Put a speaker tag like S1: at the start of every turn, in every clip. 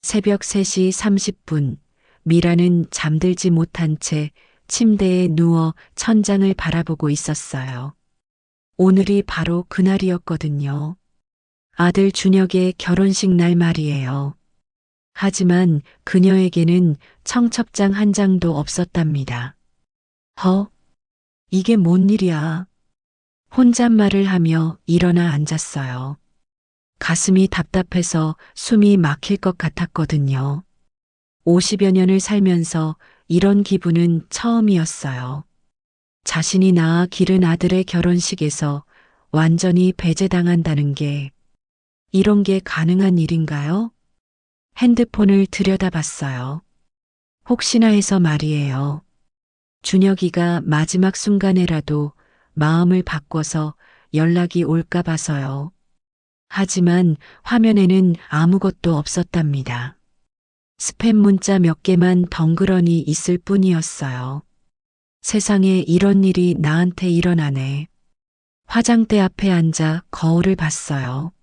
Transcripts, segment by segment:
S1: 새벽 3시 30분, 미라는 잠들지 못한 채 침대에 누워 천장을 바라보고 있었어요. 오늘이 바로 그날이었거든요. 아들 준혁의 결혼식 날 말이에요. 하지만 그녀에게는 청첩장 한 장도 없었답니다. 이게 뭔 일이야? 혼잣말을 하며 일어나 앉았어요. 가슴이 답답해서 숨이 막힐 것 같았거든요. 50여 년을 살면서 이런 기분은 처음이었어요. 자신이 낳아 기른 아들의 결혼식에서 완전히 배제당한다는 게, 이런 게 가능한 일인가요? 핸드폰을 들여다봤어요. 혹시나 해서 말이에요. 준혁이가 마지막 순간에라도 마음을 바꿔서 연락이 올까 봐서요. 하지만 화면에는 아무것도 없었답니다. 스팸 문자 몇 개만 덩그러니 있을 뿐이었어요. 세상에 이런 일이 나한테 일어나네. 화장대 앞에 앉아 거울을 봤어요.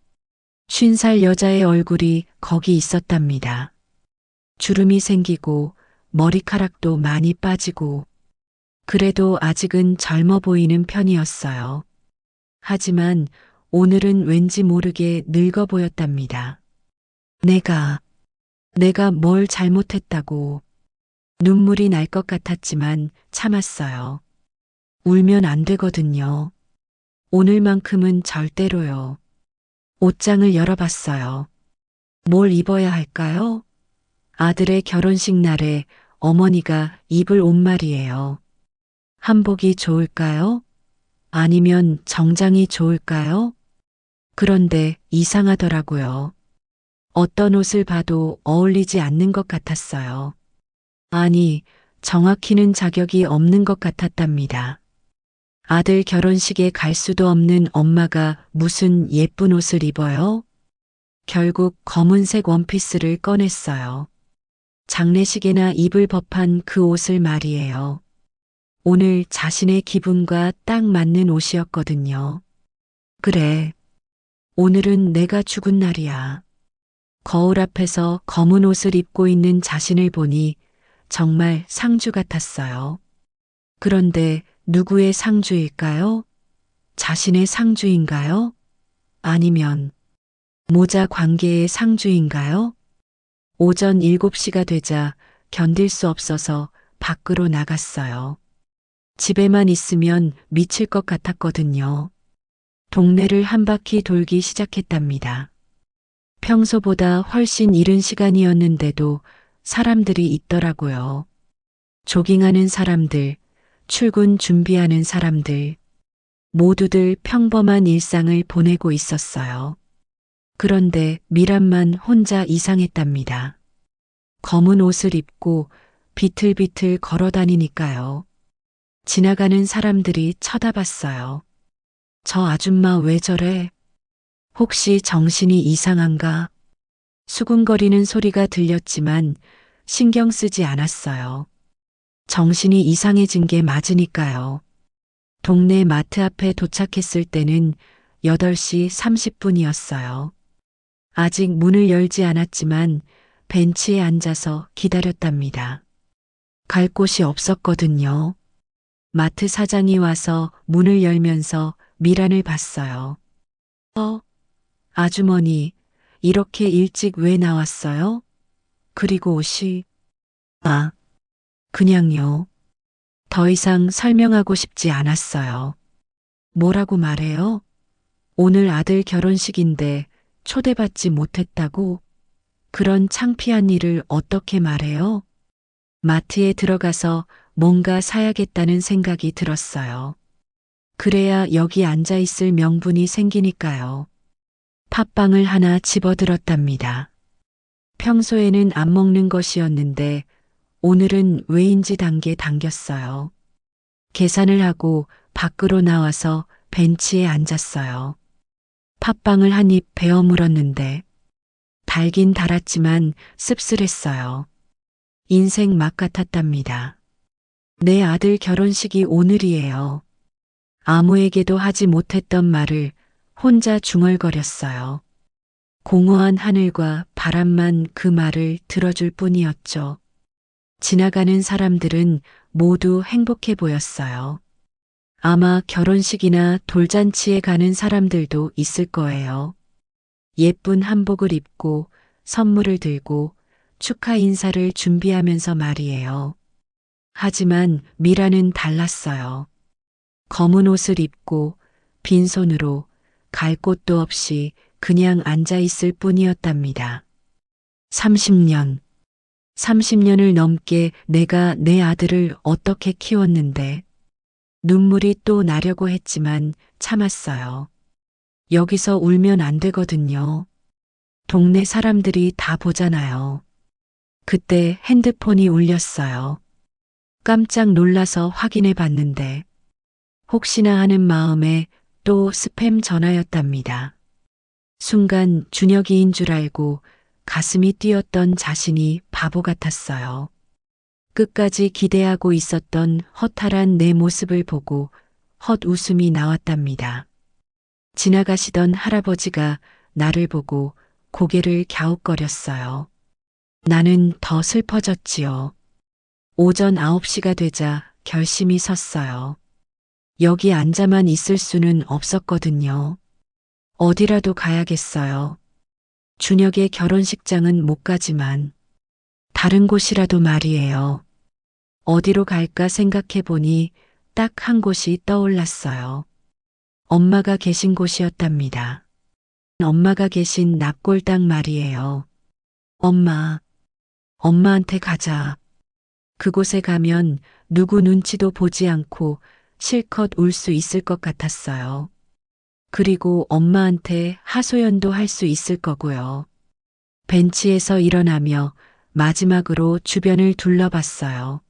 S1: 50살 여자의 얼굴이 거기 있었답니다. 주름이 생기고 머리카락도 많이 빠지고, 그래도 아직은 젊어 보이는 편이었어요. 하지만 오늘은 왠지 모르게 늙어 보였답니다. 내가 뭘 잘못했다고. 눈물이 날 것 같았지만 참았어요. 울면 안 되거든요. 오늘만큼은 절대로요. 옷장을 열어봤어요. 뭘 입어야 할까요? 아들의 결혼식 날에 어머니가 입을 옷 말이에요. 한복이 좋을까요? 아니면 정장이 좋을까요? 그런데 이상하더라고요. 어떤 옷을 봐도 어울리지 않는 것 같았어요. 아니, 정확히는 자격이 없는 것 같았답니다. 아들 결혼식에 갈 수도 없는 엄마가 무슨 예쁜 옷을 입어요? 결국 검은색 원피스를 꺼냈어요. 장례식에나 입을 법한 그 옷을 말이에요. 오늘 자신의 기분과 딱 맞는 옷이었거든요. 그래, 오늘은 내가 죽은 날이야. 거울 앞에서 검은 옷을 입고 있는 자신을 보니 정말 상주 같았어요. 그런데 누구의 상주일까요? 자신의 상주인가요? 아니면 모자 관계의 상주인가요? 오전 7시가 되자 견딜 수 없어서 밖으로 나갔어요. 집에만 있으면 미칠 것 같았거든요. 동네를 한 바퀴 돌기 시작했답니다. 평소보다 훨씬 이른 시간이었는데도 사람들이 있더라고요. 조깅하는 사람들, 출근 준비하는 사람들, 모두들 평범한 일상을 보내고 있었어요. 그런데 미란만 혼자 이상했답니다. 검은 옷을 입고 비틀비틀 걸어 다니니까요. 지나가는 사람들이 쳐다봤어요. 저 아줌마 왜 저래? 혹시 정신이 이상한가? 수군거리는 소리가 들렸지만 신경 쓰지 않았어요. 정신이 이상해진 게 맞으니까요. 동네 마트 앞에 도착했을 때는 8시 30분이었어요. 아직 문을 열지 않았지만 벤치에 앉아서 기다렸답니다. 갈 곳이 없었거든요. 마트 사장이 와서 문을 열면서 미란을 봤어요. 아주머니, 이렇게 일찍 왜 나왔어요? 그리고 옷이, 그냥요. 더 이상 설명하고 싶지 않았어요. 뭐라고 말해요? 오늘 아들 결혼식인데 초대받지 못했다고? 그런 창피한 일을 어떻게 말해요? 마트에 들어가서 뭔가 사야겠다는 생각이 들었어요. 그래야 여기 앉아 있을 명분이 생기니까요. 팥빵을 하나 집어들었답니다. 평소에는 안 먹는 것이었는데 오늘은 왜인지 단계 당겼어요. 계산을 하고 밖으로 나와서 벤치에 앉았어요. 팥빵을 한 입 베어 물었는데 달긴 달았지만 씁쓸했어요. 인생 막 같았답니다. 내 아들 결혼식이 오늘이에요. 아무에게도 하지 못했던 말을 혼자 중얼거렸어요. 공허한 하늘과 바람만 그 말을 들어줄 뿐이었죠. 지나가는 사람들은 모두 행복해 보였어요. 아마 결혼식이나 돌잔치에 가는 사람들도 있을 거예요. 예쁜 한복을 입고 선물을 들고 축하 인사를 준비하면서 말이에요. 하지만 미라는 달랐어요. 검은 옷을 입고 빈손으로 갈 곳도 없이 그냥 앉아 있을 뿐이었답니다. 30년. 30년을 넘게 내가 내 아들을 어떻게 키웠는데 눈물이 또 나려고 했지만 참았어요. 여기서 울면 안 되거든요. 동네 사람들이 다 보잖아요. 그때 핸드폰이 울렸어요. 깜짝 놀라서 확인해 봤는데 혹시나 하는 마음에 또 스팸 전화였답니다. 순간 준혁이인 줄 알고 가슴이 뛰었던 자신이 바보 같았어요. 끝까지 기대하고 있었던 허탈한 내 모습을 보고 헛웃음이 나왔답니다. 지나가시던 할아버지가 나를 보고 고개를 갸웃거렸어요. 나는 더 슬퍼졌지요. 오전 9시가 되자 결심이 섰어요. 여기 앉아만 있을 수는 없었거든요. 어디라도 가야겠어요. 준혁의 결혼식장은 못 가지만 다른 곳이라도 말이에요. 어디로 갈까 생각해 보니 딱 한 곳이 떠올랐어요. 엄마가 계신 곳이었답니다. 엄마가 계신 납골당 말이에요. 엄마한테 가자. 그곳에 가면 누구 눈치도 보지 않고 실컷 울 수 있을 것 같았어요. 그리고 엄마한테 하소연도 할 수 있을 거고요. 벤치에서 일어나며 마지막으로 주변을 둘러봤어요.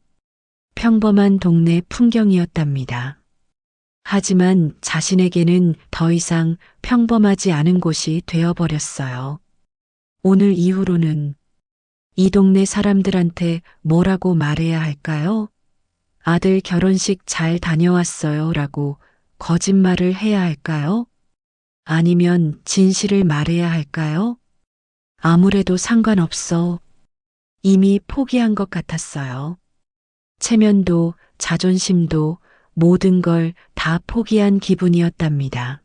S1: 평범한 동네 풍경이었답니다. 하지만 자신에게는 더 이상 평범하지 않은 곳이 되어버렸어요. 오늘 이후로는 이 동네 사람들한테 뭐라고 말해야 할까요? 아들 결혼식 잘 다녀왔어요 라고 거짓말을 해야 할까요? 아니면 진실을 말해야 할까요? 아무래도 상관없어. 이미 포기한 것 같았어요. 체면도 자존심도 모든 걸 다 포기한 기분이었답니다.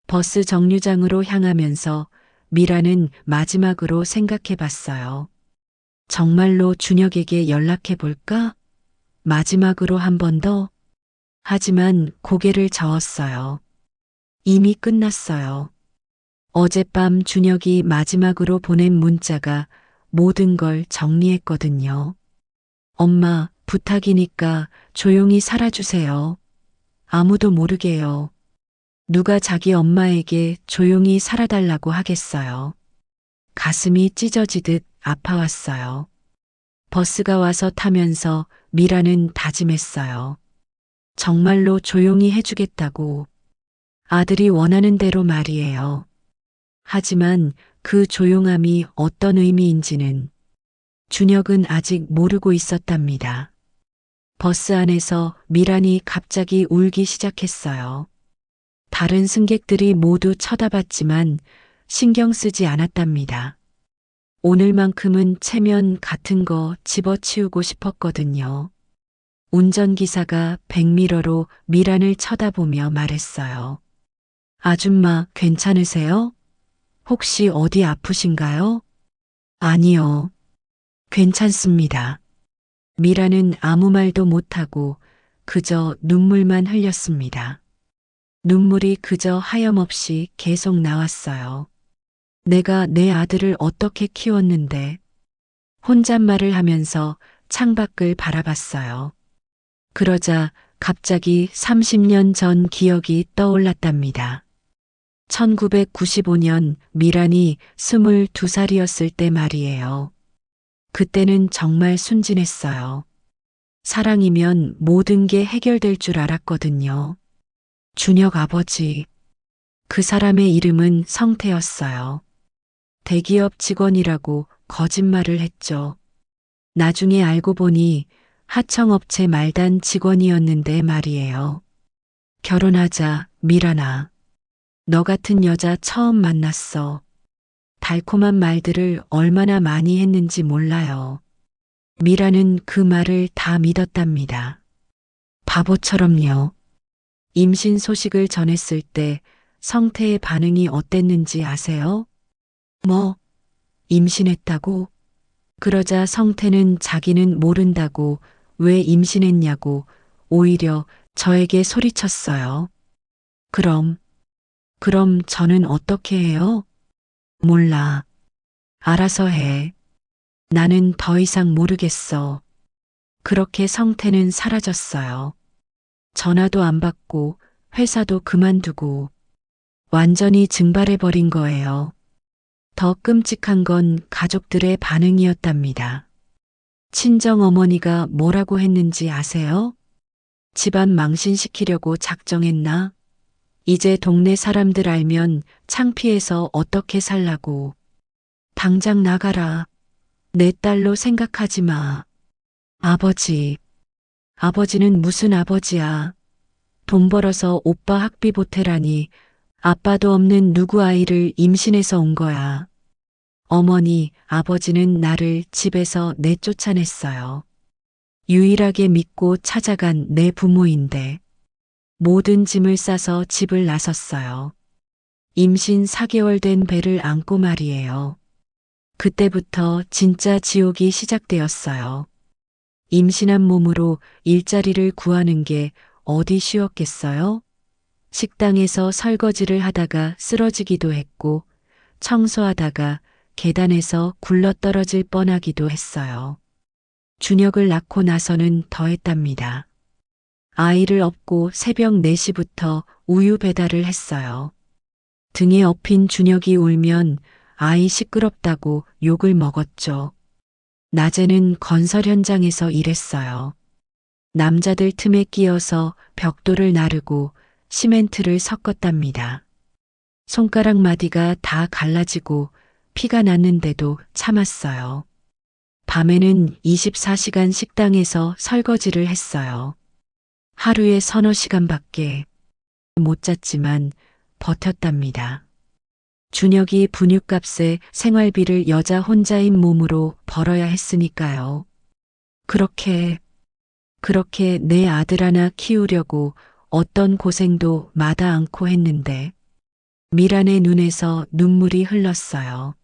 S1: 버스 정류장으로 향하면서 미라는 마지막으로 생각해 봤어요. 정말로 준혁에게 연락해 볼까? 마지막으로 한 번 더? 하지만 고개를 저었어요. 이미 끝났어요. 어젯밤 준혁이 마지막으로 보낸 문자가 모든 걸 정리했거든요. 엄마, 부탁이니까 조용히 살아주세요. 아무도 모르게요. 누가 자기 엄마에게 조용히 살아달라고 하겠어요. 가슴이 찢어지듯 아파왔어요. 버스가 와서 타면서 미라는 다짐했어요. 정말로 조용히 해주겠다고. 아들이 원하는 대로 말이에요. 하지만 그 조용함이 어떤 의미인지는 준혁은 아직 모르고 있었답니다. 버스 안에서 미란이 갑자기 울기 시작했어요. 다른 승객들이 모두 쳐다봤지만 신경 쓰지 않았답니다. 오늘만큼은 체면 같은 거 집어치우고 싶었거든요. 운전기사가 백미러로 미란을 쳐다보며 말했어요. 아줌마 괜찮으세요? 혹시 어디 아프신가요? 아니요. 괜찮습니다. 미라는 아무 말도 못하고 그저 눈물만 흘렸습니다. 눈물이 그저 하염없이 계속 나왔어요. 내가 내 아들을 어떻게 키웠는데 혼잣말을 하면서 창밖을 바라봤어요. 그러자 갑자기 30년 전 기억이 떠올랐답니다. 1995년 미란이 22살이었을 때 말이에요. 그때는 정말 순진했어요. 사랑이면 모든 게 해결될 줄 알았거든요. 준혁 아버지. 그 사람의 이름은 성태였어요. 대기업 직원이라고 거짓말을 했죠. 나중에 알고 보니 하청업체 말단 직원이었는데 말이에요. 결혼하자, 미란아. 너 같은 여자 처음 만났어. 달콤한 말들을 얼마나 많이 했는지 몰라요. 미라는 그 말을 다 믿었답니다. 바보처럼요. 임신 소식을 전했을 때 성태의 반응이 어땠는지 아세요? 뭐, 임신했다고? 그러자 성태는 자기는 모른다고, 왜 임신했냐고 오히려 저에게 소리쳤어요. 그럼 저는 어떻게 해요? 몰라. 알아서 해. 나는 더 이상 모르겠어. 그렇게 성태는 사라졌어요. 전화도 안 받고 회사도 그만두고 완전히 증발해버린 거예요. 더 끔찍한 건 가족들의 반응이었답니다. 친정 어머니가 뭐라고 했는지 아세요? 집안 망신시키려고 작정했나? 이제 동네 사람들 알면 창피해서 어떻게 살라고. 당장 나가라. 내 딸로 생각하지 마. 아버지. 아버지는 무슨 아버지야. 돈 벌어서 오빠 학비 보태라니. 아빠도 없는 누구 아이를 임신해서 온 거야. 어머니, 아버지는 나를 집에서 내쫓아냈어요. 유일하게 믿고 찾아간 내 부모인데 모든 짐을 싸서 집을 나섰어요. 임신 4개월 된 배를 안고 말이에요. 그때부터 진짜 지옥이 시작되었어요. 임신한 몸으로 일자리를 구하는 게 어디 쉬웠겠어요? 식당에서 설거지를 하다가 쓰러지기도 했고 청소하다가 계단에서 굴러떨어질 뻔하기도 했어요. 준혁을 낳고 나서는 더했답니다. 아이를 업고 새벽 4시부터 우유 배달을 했어요. 등에 업힌 준혁이 울면 아이 시끄럽다고 욕을 먹었죠. 낮에는 건설 현장에서 일했어요. 남자들 틈에 끼어서 벽돌을 나르고 시멘트를 섞었답니다. 손가락 마디가 다 갈라지고 피가 났는데도 참았어요. 밤에는 24시간 식당에서 설거지를 했어요. 하루에 서너 시간밖에 못 잤지만 버텼답니다. 준혁이 분유값에 생활비를 여자 혼자인 몸으로 벌어야 했으니까요. 그렇게 내 아들 하나 키우려고 어떤 고생도 마다 않고 했는데 미란의 눈에서 눈물이 흘렀어요.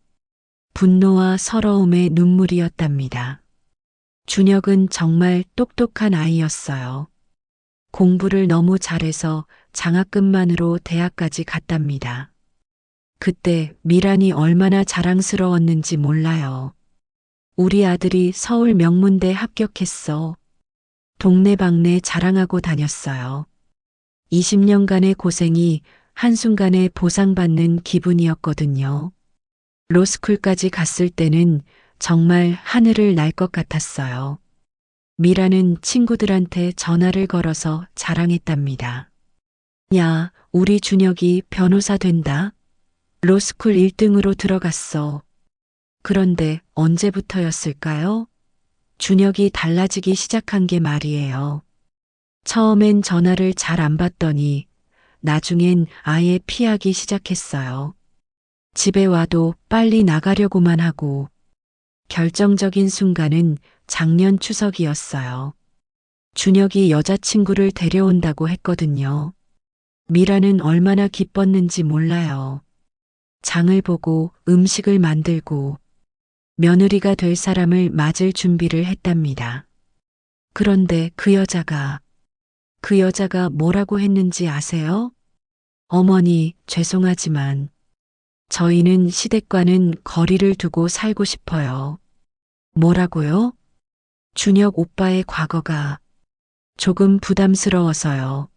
S1: 분노와 서러움의 눈물이었답니다. 준혁은 정말 똑똑한 아이였어요. 공부를 너무 잘해서 장학금만으로 대학까지 갔답니다. 그때 미란이 얼마나 자랑스러웠는지 몰라요. 우리 아들이 서울 명문대 합격했어. 동네방네 자랑하고 다녔어요. 20년간의 고생이 한순간에 보상받는 기분이었거든요. 로스쿨까지 갔을 때는 정말 하늘을 날 것 같았어요. 미라는 친구들한테 전화를 걸어서 자랑했답니다. 야, 우리 준혁이 변호사 된다. 로스쿨 1등으로 들어갔어. 그런데 언제부터였을까요? 준혁이 달라지기 시작한 게 말이에요. 처음엔 전화를 잘 안 받더니 나중엔 아예 피하기 시작했어요. 집에 와도 빨리 나가려고만 하고 결정적인 순간은 작년 추석이었어요. 준혁이 여자친구를 데려온다고 했거든요. 미라는 얼마나 기뻤는지 몰라요. 장을 보고 음식을 만들고 며느리가 될 사람을 맞을 준비를 했답니다. 그런데 그 여자가 뭐라고 했는지 아세요? 어머니, 죄송하지만 저희는 시댁과는 거리를 두고 살고 싶어요. 뭐라고요? 준혁 오빠의 과거가 조금 부담스러워서요.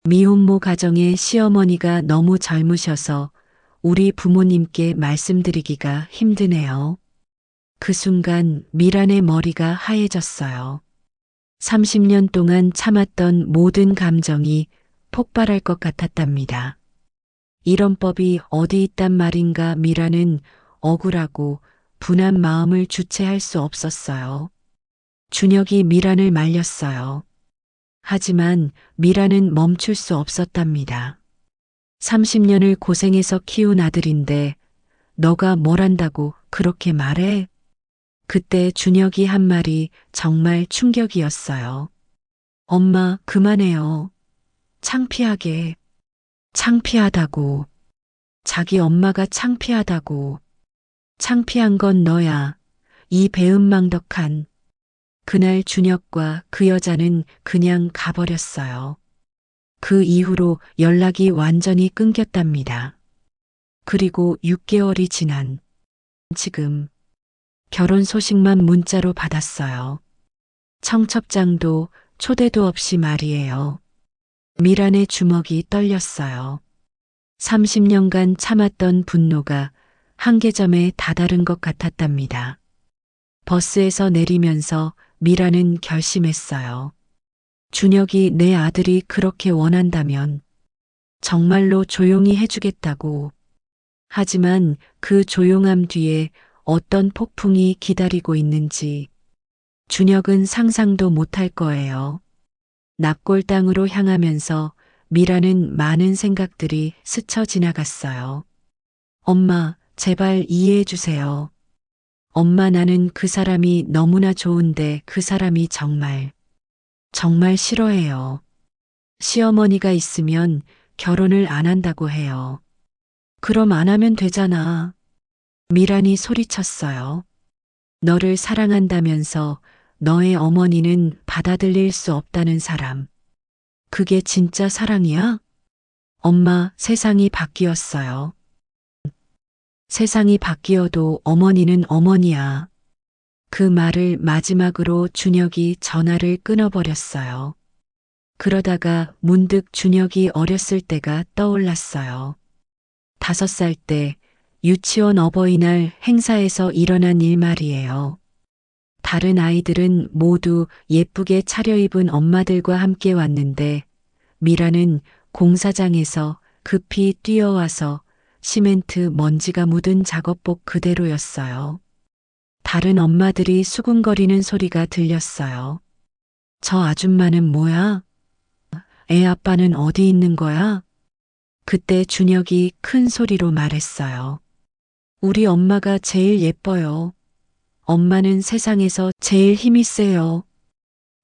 S1: 미혼모 가정의 시어머니가 너무 젊으셔서 우리 부모님께 말씀드리기가 힘드네요. 그 순간 미란의 머리가 하얘졌어요. 30년 동안 참았던 모든 감정이 폭발할 것 같았답니다. 이런 법이 어디 있단 말인가. 미라는 억울하고 분한 마음을 주체할 수 없었어요. 준혁이 미란을 말렸어요. 하지만 미라는 멈출 수 없었답니다. 30년을 고생해서 키운 아들인데 너가 뭘 안다고 그렇게 말해? 그때 준혁이 한 말이 정말 충격이었어요. 엄마, 그만해요. 창피하게. 창피하다고. 자기 엄마가 창피하다고. 창피한 건 너야. 이 배은망덕한. 그날 준혁과 그 여자는 그냥 가버렸어요. 그 이후로 연락이 완전히 끊겼답니다. 그리고 6개월이 지난 지금 결혼 소식만 문자로 받았어요. 청첩장도 초대도 없이 말이에요. 미란의 주먹이 떨렸어요. 30년간 참았던 분노가 한계점에 다다른 것 같았답니다. 버스에서 내리면서 미란은 결심했어요. 준혁이 내 아들이 그렇게 원한다면 정말로 조용히 해주겠다고. 하지만 그 조용함 뒤에 어떤 폭풍이 기다리고 있는지 준혁은 상상도 못할 거예요. 납골당으로 향하면서 미라는 많은 생각들이 스쳐 지나갔어요. 엄마, 제발 이해해 주세요. 엄마, 나는 그 사람이 너무나 좋은데 그 사람이 정말 싫어해요. 시어머니가 있으면 결혼을 안 한다고 해요. 그럼 안 하면 되잖아. 미란이 소리쳤어요. 너를 사랑한다면서 너의 어머니는 받아들일 수 없다는 사람. 그게 진짜 사랑이야? 엄마, 세상이 바뀌었어요. 세상이 바뀌어도 어머니는 어머니야. 그 말을 마지막으로 준혁이 전화를 끊어버렸어요. 그러다가 문득 준혁이 어렸을 때가 떠올랐어요. 5살 때 유치원 어버이날 행사에서 일어난 일 말이에요. 다른 아이들은 모두 예쁘게 차려입은 엄마들과 함께 왔는데 미라는 공사장에서 급히 뛰어와서 시멘트 먼지가 묻은 작업복 그대로였어요. 다른 엄마들이 수군거리는 소리가 들렸어요. 저 아줌마는 뭐야? 애 아빠는 어디 있는 거야? 그때 준혁이 큰 소리로 말했어요. 우리 엄마가 제일 예뻐요. 엄마는 세상에서 제일 힘이 세요.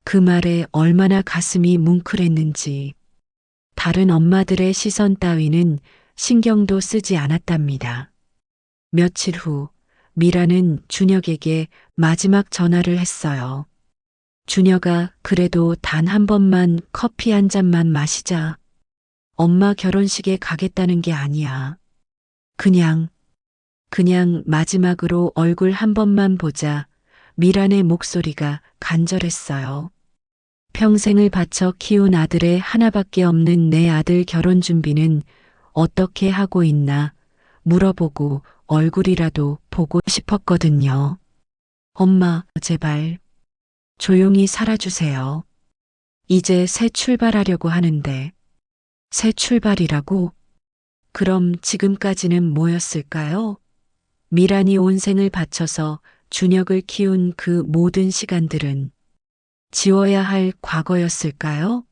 S1: 그 말에 얼마나 가슴이 뭉클했는지 다른 엄마들의 시선 따위는 신경도 쓰지 않았답니다. 며칠 후 미라는 준혁에게 마지막 전화를 했어요. 준혁아, 그래도 단 한 번만 커피 한 잔만 마시자. 엄마 결혼식에 가겠다는 게 아니야. 그냥 마지막으로 얼굴 한 번만 보자. 미란의 목소리가 간절했어요. 평생을 바쳐 키운 아들의 하나밖에 없는 내 아들 결혼 준비는 어떻게 하고 있나 물어보고 얼굴이라도 보고 싶었거든요. 엄마, 제발 조용히 살아주세요. 이제 새 출발하려고 하는데. 새 출발이라고? 그럼 지금까지는 뭐였을까요? 미란이 온 생을 바쳐서 준혁을 키운 그 모든 시간들은 지워야 할 과거였을까요?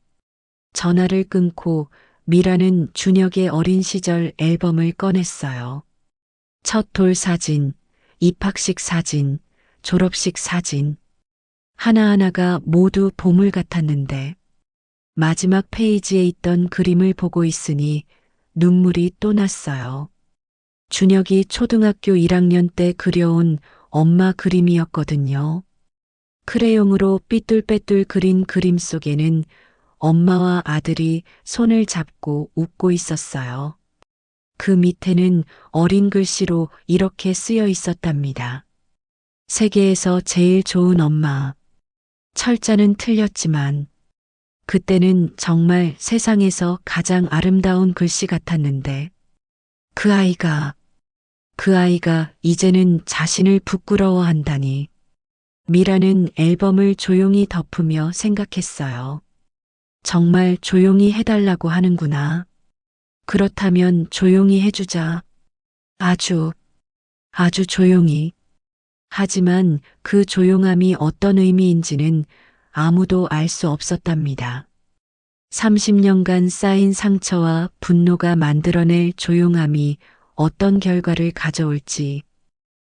S1: 전화를 끊고 미라는 준혁의 어린 시절 앨범을 꺼냈어요. 첫 돌 사진, 입학식 사진, 졸업식 사진. 하나하나가 모두 보물 같았는데 마지막 페이지에 있던 그림을 보고 있으니 눈물이 또 났어요. 준혁이 초등학교 1학년 때 그려온 엄마 그림이었거든요. 크레용으로 삐뚤빼뚤 그린 그림 속에는 엄마와 아들이 손을 잡고 웃고 있었어요. 그 밑에는 어린 글씨로 이렇게 쓰여 있었답니다. 세계에서 제일 좋은 엄마. 철자는 틀렸지만 그때는 정말 세상에서 가장 아름다운 글씨 같았는데 그 아이가 이제는 자신을 부끄러워한다니. 미라는 앨범을 조용히 덮으며 생각했어요. 정말 조용히 해달라고 하는구나. 그렇다면 조용히 해주자. 아주 조용히. 하지만 그 조용함이 어떤 의미인지는 아무도 알 수 없었답니다. 30년간 쌓인 상처와 분노가 만들어낼 조용함이 어떤 결과를 가져올지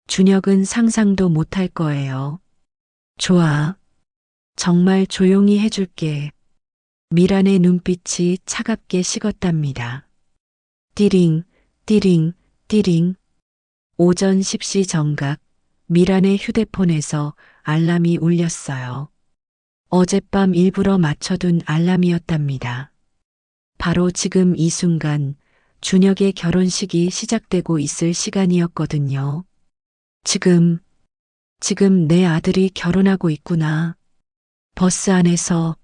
S1: 준혁은 상상도 못할 거예요. 좋아. 정말 조용히 해줄게. 미란의 눈빛이 차갑게 식었답니다. 띠링, 띠링, 띠링. 오전 10시 정각, 미란의 휴대폰에서 알람이 울렸어요. 어젯밤 일부러 맞춰둔 알람이었답니다. 바로 지금 이 순간 준혁의 결혼식이 시작되고 있을 시간이었거든요. 지금 내 아들이 결혼하고 있구나. 버스 안에서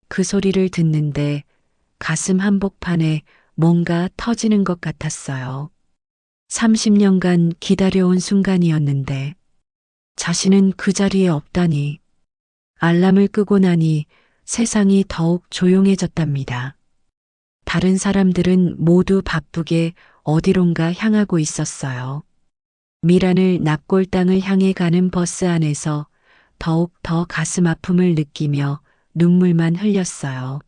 S1: 그 소리를 듣는데 가슴 한복판에 뭔가 터지는 것 같았어요. 30년간 기다려온 순간이었는데 자신은 그 자리에 없다니. 알람을 끄고 나니 세상이 더욱 조용해졌답니다. 다른 사람들은 모두 바쁘게 어디론가 향하고 있었어요. 미란을 납골당을 향해 가는 버스 안에서 더욱 더 가슴 아픔을 느끼며 눈물만 흘렸어요.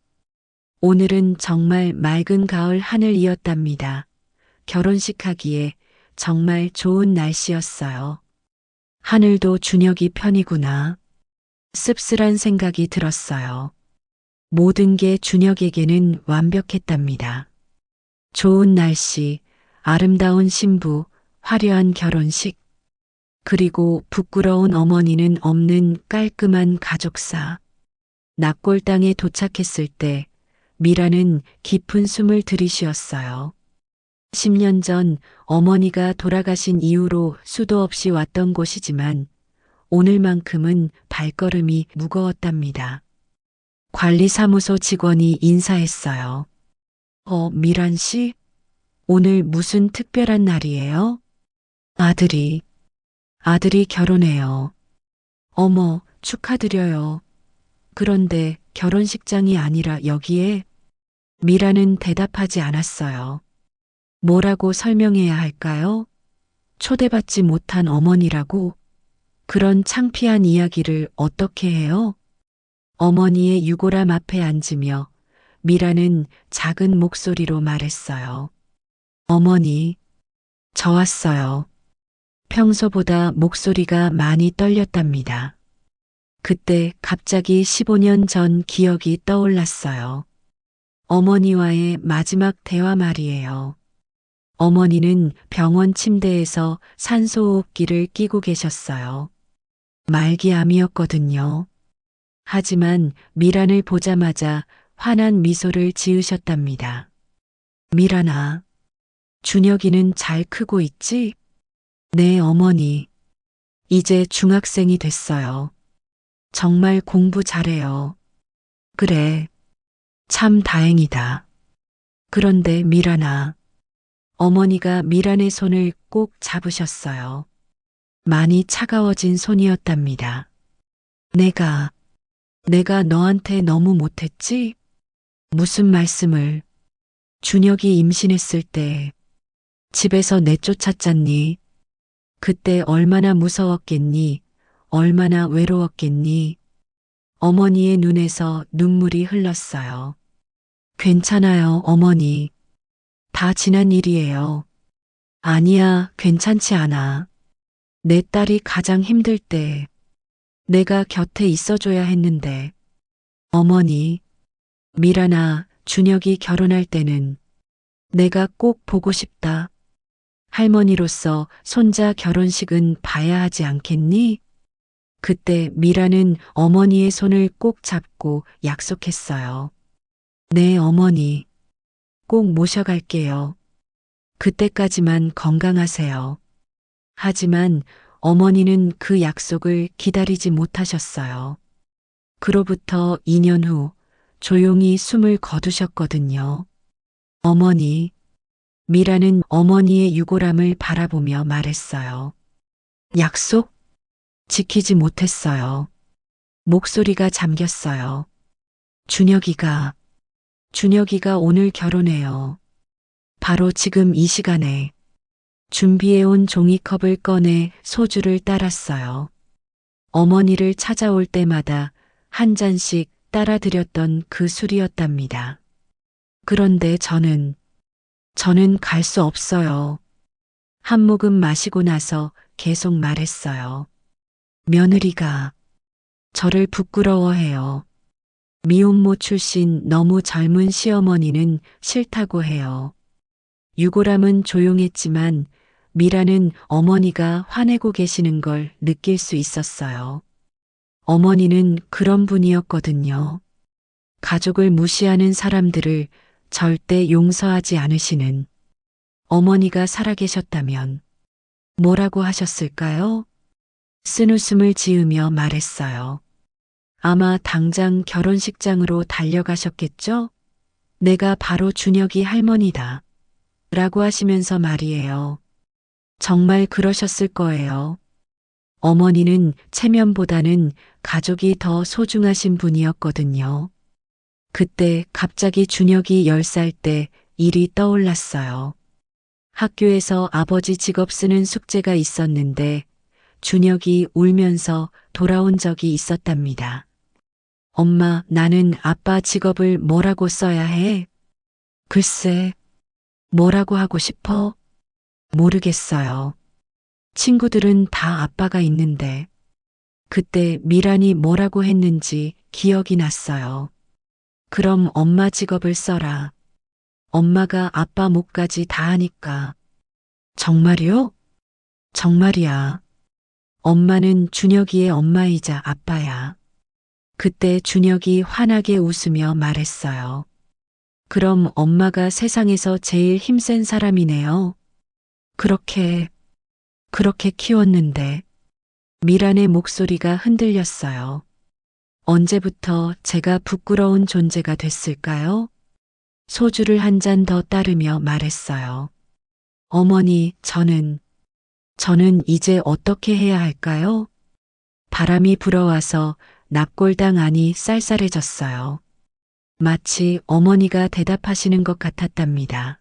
S1: 오늘은 정말 맑은 가을 하늘이었답니다. 결혼식 하기에 정말 좋은 날씨였어요. 하늘도 준혁이 편이구나. 씁쓸한 생각이 들었어요. 모든 게 준혁에게는 완벽했답니다. 좋은 날씨, 아름다운 신부, 화려한 결혼식, 그리고 부끄러운 어머니는 없는 깔끔한 가족사. 납골당에 도착했을 때 미라는 깊은 숨을 들이쉬었어요. 10년 전 어머니가 돌아가신 이후로 수도 없이 왔던 곳이지만 오늘만큼은 발걸음이 무거웠답니다. 관리사무소 직원이 인사했어요. 미란 씨? 오늘 무슨 특별한 날이에요? 아들이 결혼해요. 어머, 축하드려요. 그런데 결혼식장이 아니라 여기에? 미라는 대답하지 않았어요. 뭐라고 설명해야 할까요? 초대받지 못한 어머니라고? 그런 창피한 이야기를 어떻게 해요? 어머니의 유골함 앞에 앉으며 미라는 작은 목소리로 말했어요. 어머니, 저 왔어요. 평소보다 목소리가 많이 떨렸답니다. 그때 갑자기 15년 전 기억이 떠올랐어요. 어머니와의 마지막 대화 말이에요. 어머니는 병원 침대에서 산소호흡기를 끼고 계셨어요. 말기암이었거든요. 하지만 미란을 보자마자 환한 미소를 지으셨답니다. 미란아, 준혁이는 잘 크고 있지? 네, 어머니. 이제 중학생이 됐어요. 정말 공부 잘해요. 그래, 참 다행이다. 그런데 미란아, 어머니가 미란의 손을 꼭 잡으셨어요. 많이 차가워진 손이었답니다. 내가 너한테 너무 못했지? 무슨 말씀을? 준혁이 임신했을 때 집에서 내쫓았잖니. 그때 얼마나 무서웠겠니? 얼마나 외로웠겠니? 어머니의 눈에서 눈물이 흘렀어요. 괜찮아요, 어머니. 다 지난 일이에요. 아니야, 괜찮지 않아. 내 딸이 가장 힘들 때 내가 곁에 있어줘야 했는데. 어머니, 미란아, 준혁이 결혼할 때는 내가 꼭 보고 싶다. 할머니로서 손자 결혼식은 봐야 하지 않겠니? 그때 미라는 어머니의 손을 꼭 잡고 약속했어요. 네, 어머니. 꼭 모셔갈게요. 그때까지만 건강하세요. 하지만 어머니는 그 약속을 기다리지 못하셨어요. 그로부터 2년 후 조용히 숨을 거두셨거든요. 어머니, 미라는 어머니의 유골함을 바라보며 말했어요. 약속? 지키지 못했어요. 목소리가 잠겼어요. 준혁이가 오늘 결혼해요. 바로 지금 이 시간에. 준비해온 종이컵을 꺼내 소주를 따랐어요. 어머니를 찾아올 때마다 한 잔씩 따라드렸던 그 술이었답니다. 그런데 저는 갈 수 없어요. 한 모금 마시고 나서 계속 말했어요. 며느리가 저를 부끄러워해요. 미혼모 출신 너무 젊은 시어머니는 싫다고 해요. 유골함은 조용했지만 미라는 어머니가 화내고 계시는 걸 느낄 수 있었어요. 어머니는 그런 분이었거든요. 가족을 무시하는 사람들을 절대 용서하지 않으시는. 어머니가 살아계셨다면 뭐라고 하셨을까요? 쓴웃음을 지으며 말했어요. 아마 당장 결혼식장으로 달려가셨겠죠? 내가 바로 준혁이 할머니다. 라고 하시면서 말이에요. 정말 그러셨을 거예요. 어머니는 체면보다는 가족이 더 소중하신 분이었거든요. 그때 갑자기 준혁이 10살 때 일이 떠올랐어요. 학교에서 아버지 직업 쓰는 숙제가 있었는데 준혁이 울면서 돌아온 적이 있었답니다. 엄마, 나는 아빠 직업을 뭐라고 써야 해? 글쎄, 뭐라고 하고 싶어? 모르겠어요. 친구들은 다 아빠가 있는데. 그때 미란이 뭐라고 했는지 기억이 났어요. 그럼 엄마 직업을 써라. 엄마가 아빠 몫까지 다 하니까. 정말이요? 정말이야. 엄마는 준혁이의 엄마이자 아빠야. 그때 준혁이 환하게 웃으며 말했어요. 그럼 엄마가 세상에서 제일 힘센 사람이네요. 그렇게 키웠는데. 미란의 목소리가 흔들렸어요. 언제부터 제가 부끄러운 존재가 됐을까요? 소주를 한 잔 더 따르며 말했어요. 어머니, 저는 이제 어떻게 해야 할까요? 바람이 불어와서 납골당 안이 쌀쌀해졌어요. 마치 어머니가 대답하시는 것 같았답니다.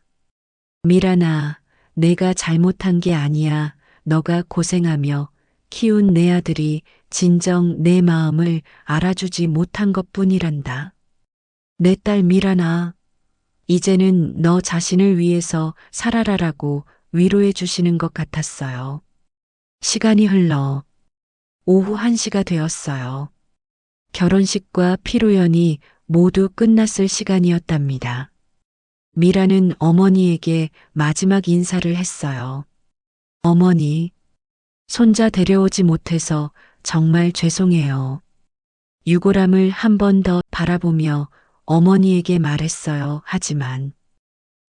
S1: 미란아, 내가 잘못한 게 아니야. 너가 고생하며 키운 내 아들이 진정 내 마음을 알아주지 못한 것뿐이란다. 내 딸 미란아, 이제는 너 자신을 위해서 살아라라고 위로해 주시는 것 같았어요. 시간이 흘러 오후 1시가 되었어요. 결혼식과 피로연이 모두 끝났을 시간이었답니다. 미라는 어머니에게 마지막 인사를 했어요. 어머니, 손자 데려오지 못해서 정말 죄송해요. 유골함을 한 번 더 바라보며 어머니에게 말했어요. 하지만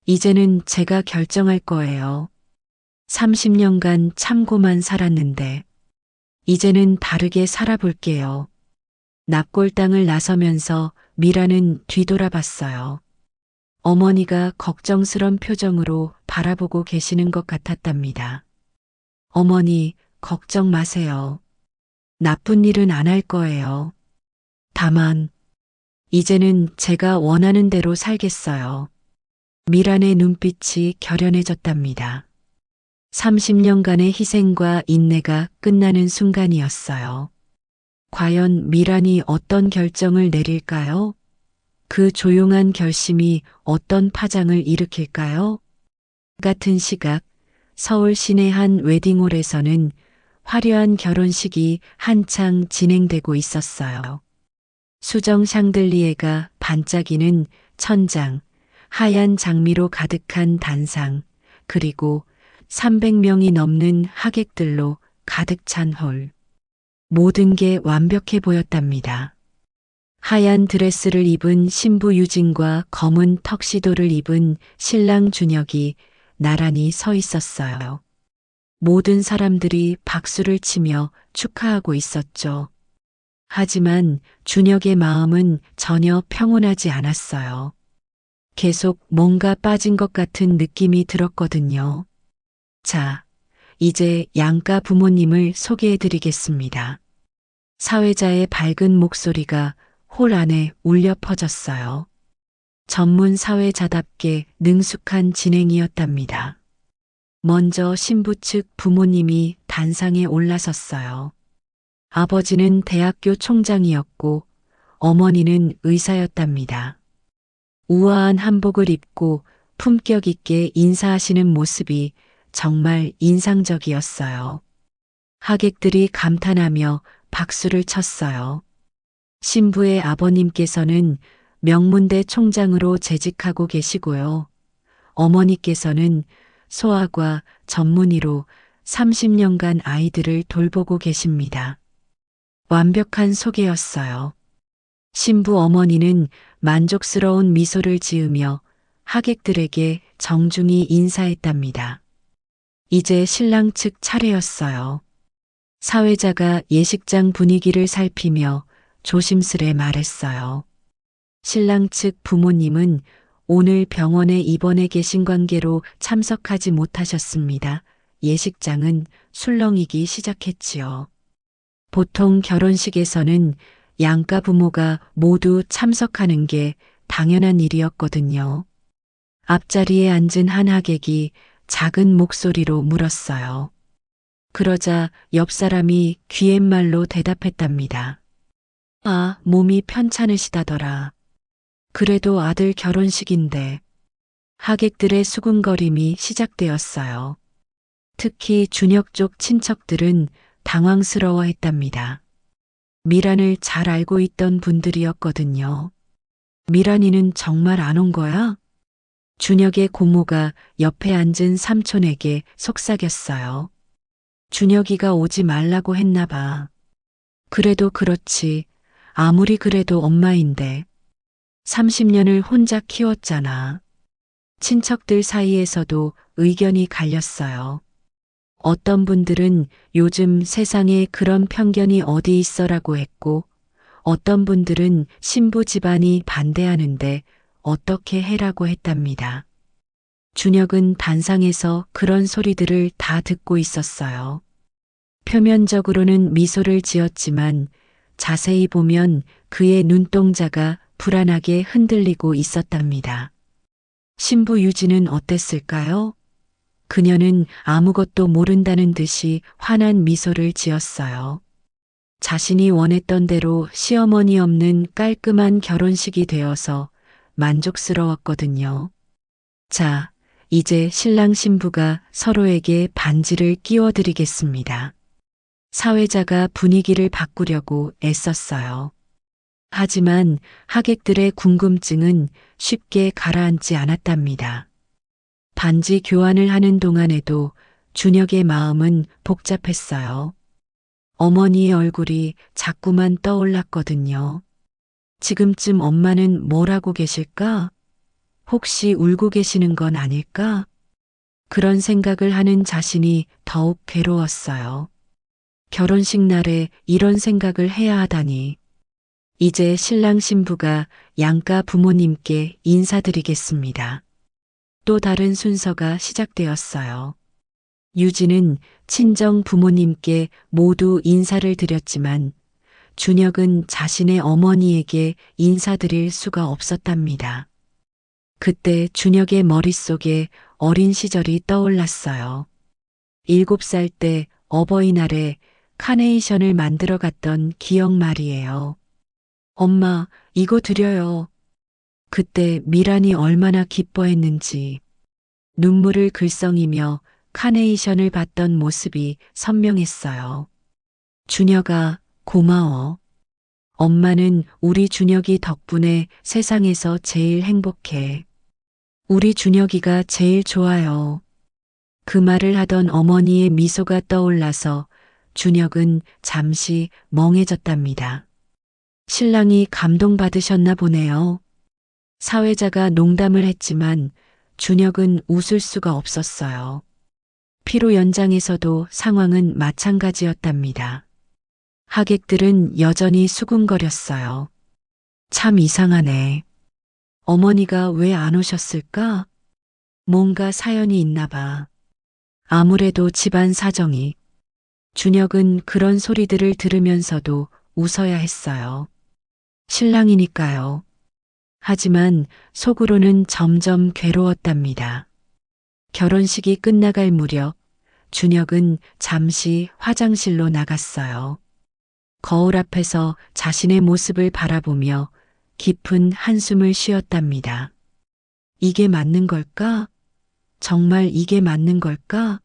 S1: 이제는 제가 결정할 거예요. 30년간 참고만 살았는데 이제는 다르게 살아볼게요. 납골당을 나서면서 미라는 뒤돌아봤어요. 어머니가 걱정스런 표정으로 바라보고 계시는 것 같았답니다. 어머니, 걱정 마세요. 나쁜 일은 안 할 거예요. 다만, 이제는 제가 원하는 대로 살겠어요. 미란의 눈빛이 결연해졌답니다. 30년간의 희생과 인내가 끝나는 순간이었어요. 과연 미란이 어떤 결정을 내릴까요? 그 조용한 결심이 어떤 파장을 일으킬까요? 같은 시각, 서울 시내 한 웨딩홀에서는 화려한 결혼식이 한창 진행되고 있었어요. 수정 샹들리에가 반짝이는 천장, 하얀 장미로 가득한 단상, 그리고 300명이 넘는 하객들로 가득 찬 홀. 모든 게 완벽해 보였답니다. 하얀 드레스를 입은 신부 유진과 검은 턱시도를 입은 신랑 준혁이 나란히 서 있었어요. 모든 사람들이 박수를 치며 축하하고 있었죠. 하지만 준혁의 마음은 전혀 평온하지 않았어요. 계속 뭔가 빠진 것 같은 느낌이 들었거든요. 자, 이제 양가 부모님을 소개해 드리겠습니다. 사회자의 밝은 목소리가 홀 안에 울려 퍼졌어요. 전문 사회자답게 능숙한 진행이었답니다. 먼저 신부 측 부모님이 단상에 올라섰어요. 아버지는 대학교 총장이었고 어머니는 의사였답니다. 우아한 한복을 입고 품격 있게 인사하시는 모습이 정말 인상적이었어요. 하객들이 감탄하며 박수를 쳤어요. 신부의 아버님께서는 명문대 총장으로 재직하고 계시고요. 어머니께서는 소아과 전문의로 30년간 아이들을 돌보고 계십니다. 완벽한 소개였어요. 신부 어머니는 만족스러운 미소를 지으며 하객들에게 정중히 인사했답니다. 이제 신랑 측 차례였어요. 사회자가 예식장 분위기를 살피며 조심스레 말했어요. 신랑 측 부모님은 오늘 병원에 입원해 계신 관계로 참석하지 못하셨습니다. 예식장은 술렁이기 시작했지요. 보통 결혼식에서는 양가 부모가 모두 참석하는 게 당연한 일이었거든요. 앞자리에 앉은 한 하객이 작은 목소리로 물었어요. 그러자 옆 사람이 귀갯말로 대답했답니다. 아, 몸이 편찮으시다더라. 그래도 아들 결혼식인데. 하객들의 수군거림이 시작되었어요. 특히 준혁 쪽 친척들은 당황스러워했답니다. 미란을 잘 알고 있던 분들이었거든요. 미란이는 정말 안 온 거야? 준혁의 고모가 옆에 앉은 삼촌에게 속삭였어요. 준혁이가 오지 말라고 했나 봐. 그래도 그렇지. 아무리 그래도 엄마인데. 30년을 혼자 키웠잖아. 친척들 사이에서도 의견이 갈렸어요. 어떤 분들은 요즘 세상에 그런 편견이 어디 있어라고 했고, 어떤 분들은 신부 집안이 반대하는데 어떻게 해라고 했답니다. 준혁은 단상에서 그런 소리들을 다 듣고 있었어요. 표면적으로는 미소를 지었지만 자세히 보면 그의 눈동자가 불안하게 흔들리고 있었답니다. 신부 유진은 어땠을까요? 그녀는 아무것도 모른다는 듯이 환한 미소를 지었어요. 자신이 원했던 대로 시어머니 없는 깔끔한 결혼식이 되어서 만족스러웠거든요. 자, 이제 신랑 신부가 서로에게 반지를 끼워드리겠습니다. 사회자가 분위기를 바꾸려고 애썼어요. 하지만 하객들의 궁금증은 쉽게 가라앉지 않았답니다. 반지 교환을 하는 동안에도 준혁의 마음은 복잡했어요. 어머니의 얼굴이 자꾸만 떠올랐거든요. 지금쯤 엄마는 뭘 하고 계실까? 혹시 울고 계시는 건 아닐까? 그런 생각을 하는 자신이 더욱 괴로웠어요. 결혼식 날에 이런 생각을 해야 하다니. 이제 신랑 신부가 양가 부모님께 인사드리겠습니다. 또 다른 순서가 시작되었어요. 유진은 친정 부모님께 모두 인사를 드렸지만 준혁은 자신의 어머니에게 인사드릴 수가 없었답니다. 그때 준혁의 머릿속에 어린 시절이 떠올랐어요. 7살 때 어버이날에 카네이션을 만들어 갔던 기억 말이에요. 엄마, 이거 드려요. 그때 미란이 얼마나 기뻐했는지. 눈물을 글썽이며 카네이션을 받던 모습이 선명했어요. 준혁아, 고마워. 엄마는 우리 준혁이 덕분에 세상에서 제일 행복해. 우리 준혁이가 제일 좋아요. 그 말을 하던 어머니의 미소가 떠올라서 준혁은 잠시 멍해졌답니다. 신랑이 감동받으셨나 보네요. 사회자가 농담을 했지만 준혁은 웃을 수가 없었어요. 피로 연장에서도 상황은 마찬가지였답니다. 하객들은 여전히 수군거렸어요. 참 이상하네. 어머니가 왜 안 오셨을까? 뭔가 사연이 있나 봐. 아무래도 집안 사정이. 준혁은 그런 소리들을 들으면서도 웃어야 했어요. 신랑이니까요. 하지만 속으로는 점점 괴로웠답니다. 결혼식이 끝나갈 무렵 준혁은 잠시 화장실로 나갔어요. 거울 앞에서 자신의 모습을 바라보며 깊은 한숨을 쉬었답니다. 이게 맞는 걸까? 정말 이게 맞는 걸까?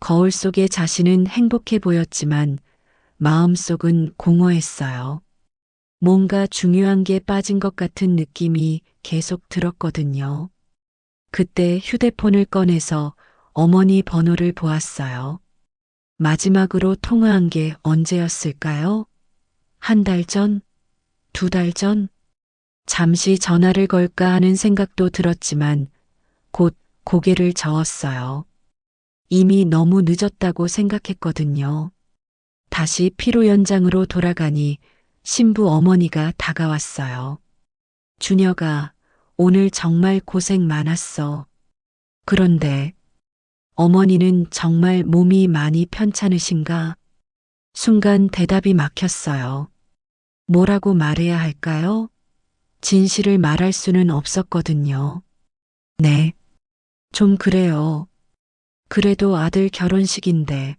S1: 거울 속의 자신은 행복해 보였지만 마음속은 공허했어요. 뭔가 중요한 게 빠진 것 같은 느낌이 계속 들었거든요. 그때 휴대폰을 꺼내서 어머니 번호를 보았어요. 마지막으로 통화한 게 언제였을까요? 한 달 전? 두 달 전? 잠시 전화를 걸까 하는 생각도 들었지만 곧 고개를 저었어요. 이미 너무 늦었다고 생각했거든요. 다시 피로 연장으로 돌아가니 신부 어머니가 다가왔어요. 준혁아, 오늘 정말 고생 많았어. 그런데 어머니는 정말 몸이 많이 편찮으신가? 순간 대답이 막혔어요. 뭐라고 말해야 할까요? 진실을 말할 수는 없었거든요. 네, 좀 그래요. 그래도 아들 결혼식인데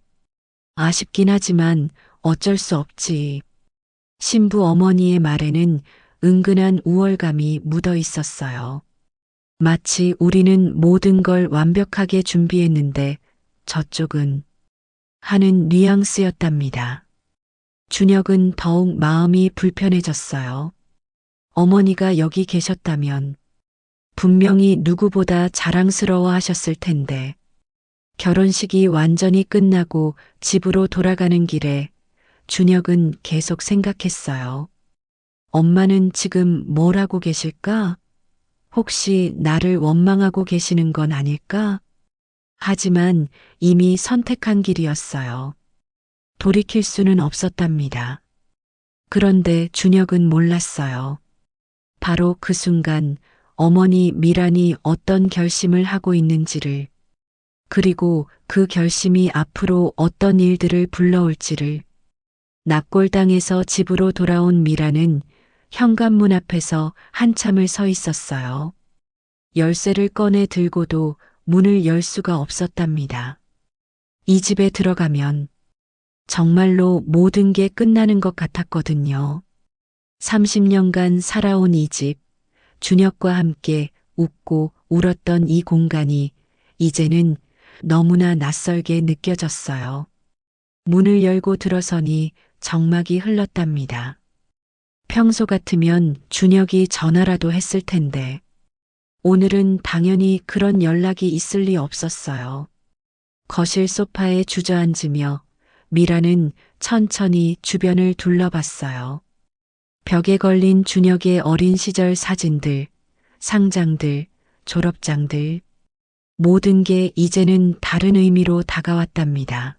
S1: 아쉽긴 하지만 어쩔 수 없지. 신부 어머니의 말에는 은근한 우월감이 묻어 있었어요. 마치 우리는 모든 걸 완벽하게 준비했는데 저쪽은 하는 뉘앙스였답니다. 준혁은 더욱 마음이 불편해졌어요. 어머니가 여기 계셨다면 분명히 누구보다 자랑스러워 하셨을 텐데 결혼식이 완전히 끝나고 집으로 돌아가는 길에 준혁은 계속 생각했어요. 엄마는 지금 뭘 하고 계실까? 혹시 나를 원망하고 계시는 건 아닐까? 하지만 이미 선택한 길이었어요. 돌이킬 수는 없었답니다. 그런데 준혁은 몰랐어요. 바로 그 순간 어머니 미란이 어떤 결심을 하고 있는지를, 그리고 그 결심이 앞으로 어떤 일들을 불러올지를. 납골당에서 집으로 돌아온 미라는 현관문 앞에서 한참을 서 있었어요. 열쇠를 꺼내 들고도 문을 열 수가 없었답니다. 이 집에 들어가면 정말로 모든 게 끝나는 것 같았거든요. 30년간 살아온 이 집, 준혁과 함께 웃고 울었던 이 공간이 이제는 너무나 낯설게 느껴졌어요. 문을 열고 들어서니 정막이 흘렀답니다. 평소 같으면 준혁이 전화라도 했을 텐데 오늘은 당연히 그런 연락이 있을 리 없었어요. 거실 소파에 주저앉으며 미라는 천천히 주변을 둘러봤어요. 벽에 걸린 준혁의 어린 시절 사진들, 상장들, 졸업장들, 모든 게 이제는 다른 의미로 다가왔답니다.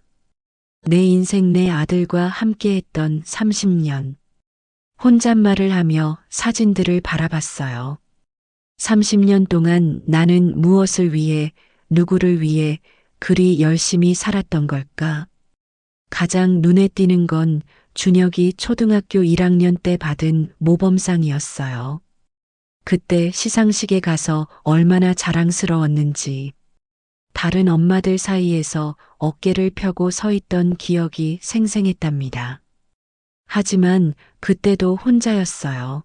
S1: 내 인생 내 아들과 함께했던 30년. 혼잣말을 하며 사진들을 바라봤어요. 30년 동안 나는 무엇을 위해, 누구를 위해 그리 열심히 살았던 걸까? 가장 눈에 띄는 건 준혁이 초등학교 1학년 때 받은 모범상이었어요. 그때 시상식에 가서 얼마나 자랑스러웠는지, 다른 엄마들 사이에서 어깨를 펴고 서 있던 기억이 생생했답니다. 하지만 그때도 혼자였어요.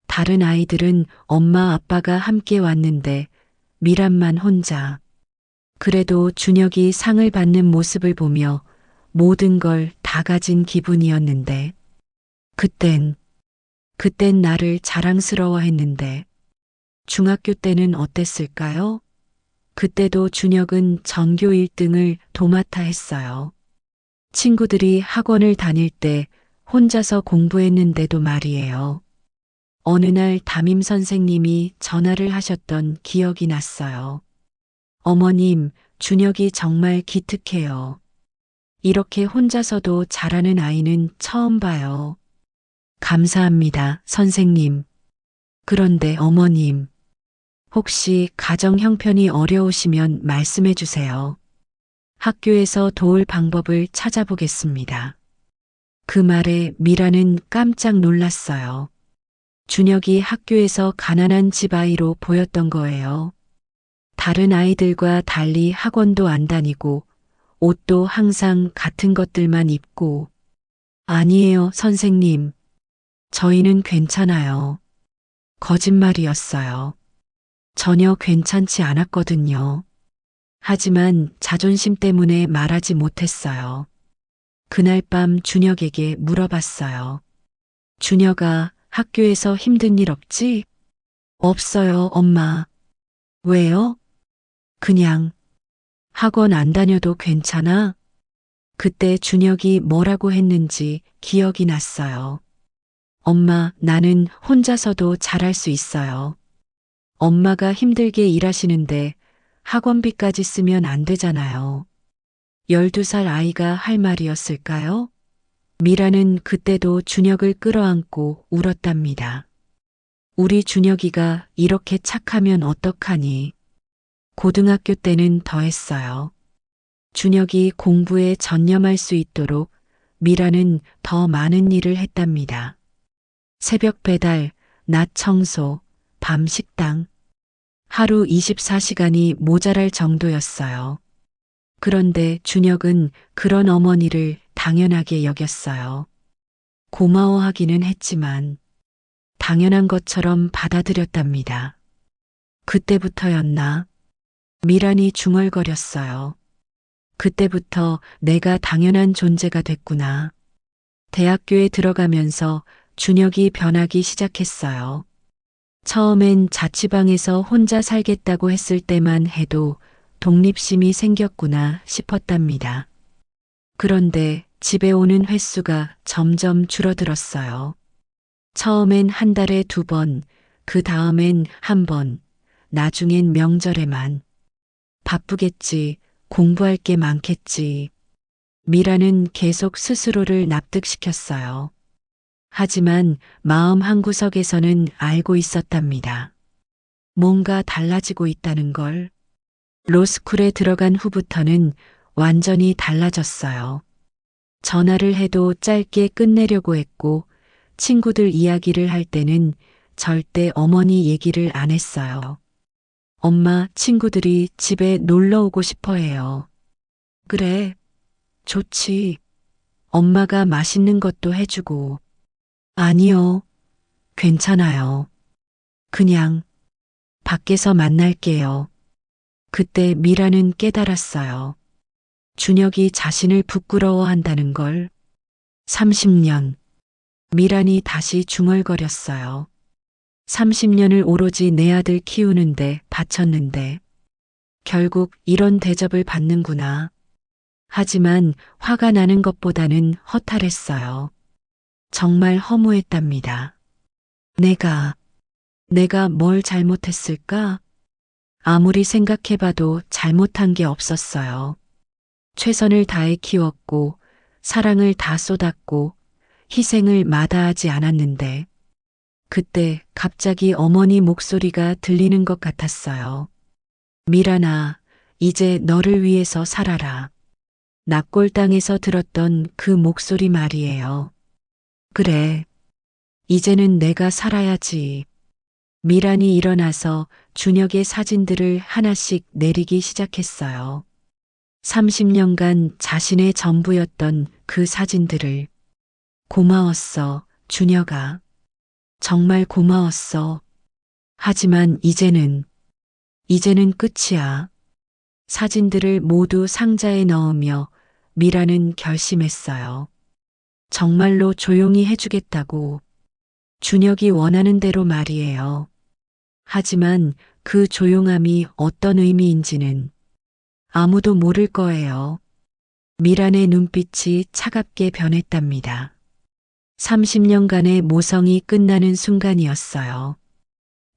S1: 다른 아이들은 엄마 아빠가 함께 왔는데 미란만 혼자. 그래도 준혁이 상을 받는 모습을 보며 모든 걸 다 가진 기분이었는데 그땐 나를 자랑스러워했는데 중학교 때는 어땠을까요? 그때도 준혁은 전교 1등을 도맡아 했어요. 친구들이 학원을 다닐 때 혼자서 공부했는데도 말이에요. 어느 날 담임 선생님이 전화를 하셨던 기억이 났어요. 어머님, 준혁이 정말 기특해요. 이렇게 혼자서도 잘하는 아이는 처음 봐요. 감사합니다, 선생님. 그런데 어머님, 혹시 가정 형편이 어려우시면 말씀해 주세요. 학교에서 도울 방법을 찾아보겠습니다. 그 말에 미라는 깜짝 놀랐어요. 준혁이 학교에서 가난한 집 아이로 보였던 거예요. 다른 아이들과 달리 학원도 안 다니고 옷도 항상 같은 것들만 입고. 아니에요, 선생님. 저희는 괜찮아요. 거짓말이었어요. 전혀 괜찮지 않았거든요. 하지만 자존심 때문에 말하지 못했어요. 그날 밤 준혁에게 물어봤어요. 준혁아, 학교에서 힘든 일 없지? 없어요, 엄마. 왜요? 그냥 학원 안 다녀도 괜찮아? 그때 준혁이 뭐라고 했는지 기억이 났어요. 엄마, 나는 혼자서도 잘할 수 있어요. 엄마가 힘들게 일하시는데 학원비까지 쓰면 안 되잖아요. 12살 아이가 할 말이었을까요? 미라는 그때도 준혁을 끌어안고 울었답니다. 우리 준혁이가 이렇게 착하면 어떡하니? 고등학교 때는 더 했어요. 준혁이 공부에 전념할 수 있도록 미라는 더 많은 일을 했답니다. 새벽 배달, 낮 청소, 밤 식당. 하루 24시간이 모자랄 정도였어요. 그런데 준혁은 그런 어머니를 당연하게 여겼어요. 고마워하기는 했지만 당연한 것처럼 받아들였답니다. 그때부터였나? 미란이 중얼거렸어요. 그때부터 내가 당연한 존재가 됐구나. 대학교에 들어가면서 준혁이 변하기 시작했어요. 처음엔 자취방에서 혼자 살겠다고 했을 때만 해도 독립심이 생겼구나 싶었답니다. 그런데 집에 오는 횟수가 점점 줄어들었어요. 처음엔 한 달에 2번, 그 다음엔 1번, 나중엔 명절에만. 바쁘겠지, 공부할 게 많겠지. 미라는 계속 스스로를 납득시켰어요. 하지만 마음 한구석에서는 알고 있었답니다. 뭔가 달라지고 있다는 걸. 로스쿨에 들어간 후부터는 완전히 달라졌어요. 전화를 해도 짧게 끝내려고 했고 친구들 이야기를 할 때는 절대 어머니 얘기를 안 했어요. 엄마, 친구들이 집에 놀러 오고 싶어 해요. 그래, 좋지. 엄마가 맛있는 것도 해주고. 아니요, 괜찮아요. 그냥 밖에서 만날게요. 그때 미라는 깨달았어요. 준혁이 자신을 부끄러워한다는 걸. 30년. 미란이 다시 중얼거렸어요. 30년을 오로지 내 아들 키우는데 바쳤는데 결국 이런 대접을 받는구나. 하지만 화가 나는 것보다는 허탈했어요. 정말 허무했답니다. 내가 뭘 잘못했을까? 아무리 생각해봐도 잘못한 게 없었어요. 최선을 다해 키웠고 사랑을 다 쏟았고 희생을 마다하지 않았는데 그때 갑자기 어머니 목소리가 들리는 것 같았어요. 미란아, 이제 너를 위해서 살아라. 납골당에서 들었던 그 목소리 말이에요. 그래, 이제는 내가 살아야지. 미란이 일어나서 준혁의 사진들을 하나씩 내리기 시작했어요. 30년간 자신의 전부였던 그 사진들을. 고마웠어, 준혁아. 정말 고마웠어. 하지만 이제는 끝이야. 사진들을 모두 상자에 넣으며 미라는 결심했어요. 정말로 조용히 해주겠다고. 준혁이 원하는 대로 말이에요. 하지만 그 조용함이 어떤 의미인지는 아무도 모를 거예요. 미란의 눈빛이 차갑게 변했답니다. 30년간의 모성이 끝나는 순간이었어요.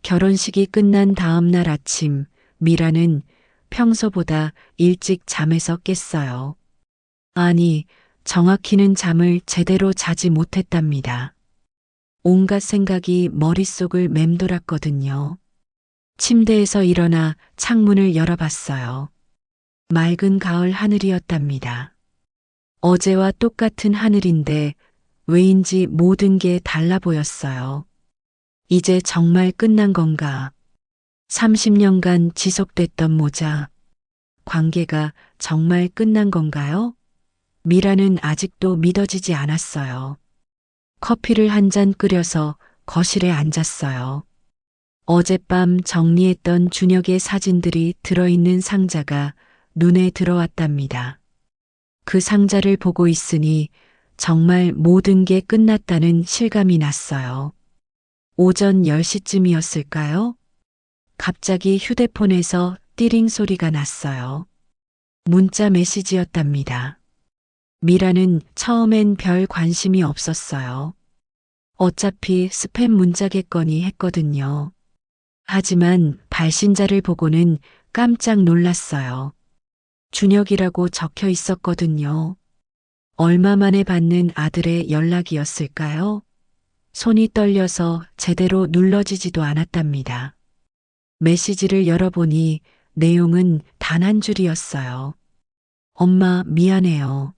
S1: 결혼식이 끝난 다음 날 아침, 미라는 평소보다 일찍 잠에서 깼어요. 아니, 정확히는 잠을 제대로 자지 못했답니다. 온갖 생각이 머릿속을 맴돌았거든요. 침대에서 일어나 창문을 열어봤어요. 맑은 가을 하늘이었답니다. 어제와 똑같은 하늘인데 왜인지 모든 게 달라 보였어요. 이제 정말 끝난 건가? 30년간 지속됐던 모자. 관계가 정말 끝난 건가요? 미라는 아직도 믿어지지 않았어요. 커피를 한 잔 끓여서 거실에 앉았어요. 어젯밤 정리했던 준혁의 사진들이 들어있는 상자가 눈에 들어왔답니다. 그 상자를 보고 있으니 정말 모든 게 끝났다는 실감이 났어요. 오전 10시쯤이었을까요? 갑자기 휴대폰에서 띠링 소리가 났어요. 문자 메시지였답니다. 미라는 처음엔 별 관심이 없었어요. 어차피 스팸 문자겠거니 했거든요. 하지만 발신자를 보고는 깜짝 놀랐어요. 준혁이라고 적혀 있었거든요. 얼마 만에 받는 아들의 연락이었을까요? 손이 떨려서 제대로 눌러지지도 않았답니다. 메시지를 열어보니 내용은 단 한 줄이었어요. 엄마, 미안해요.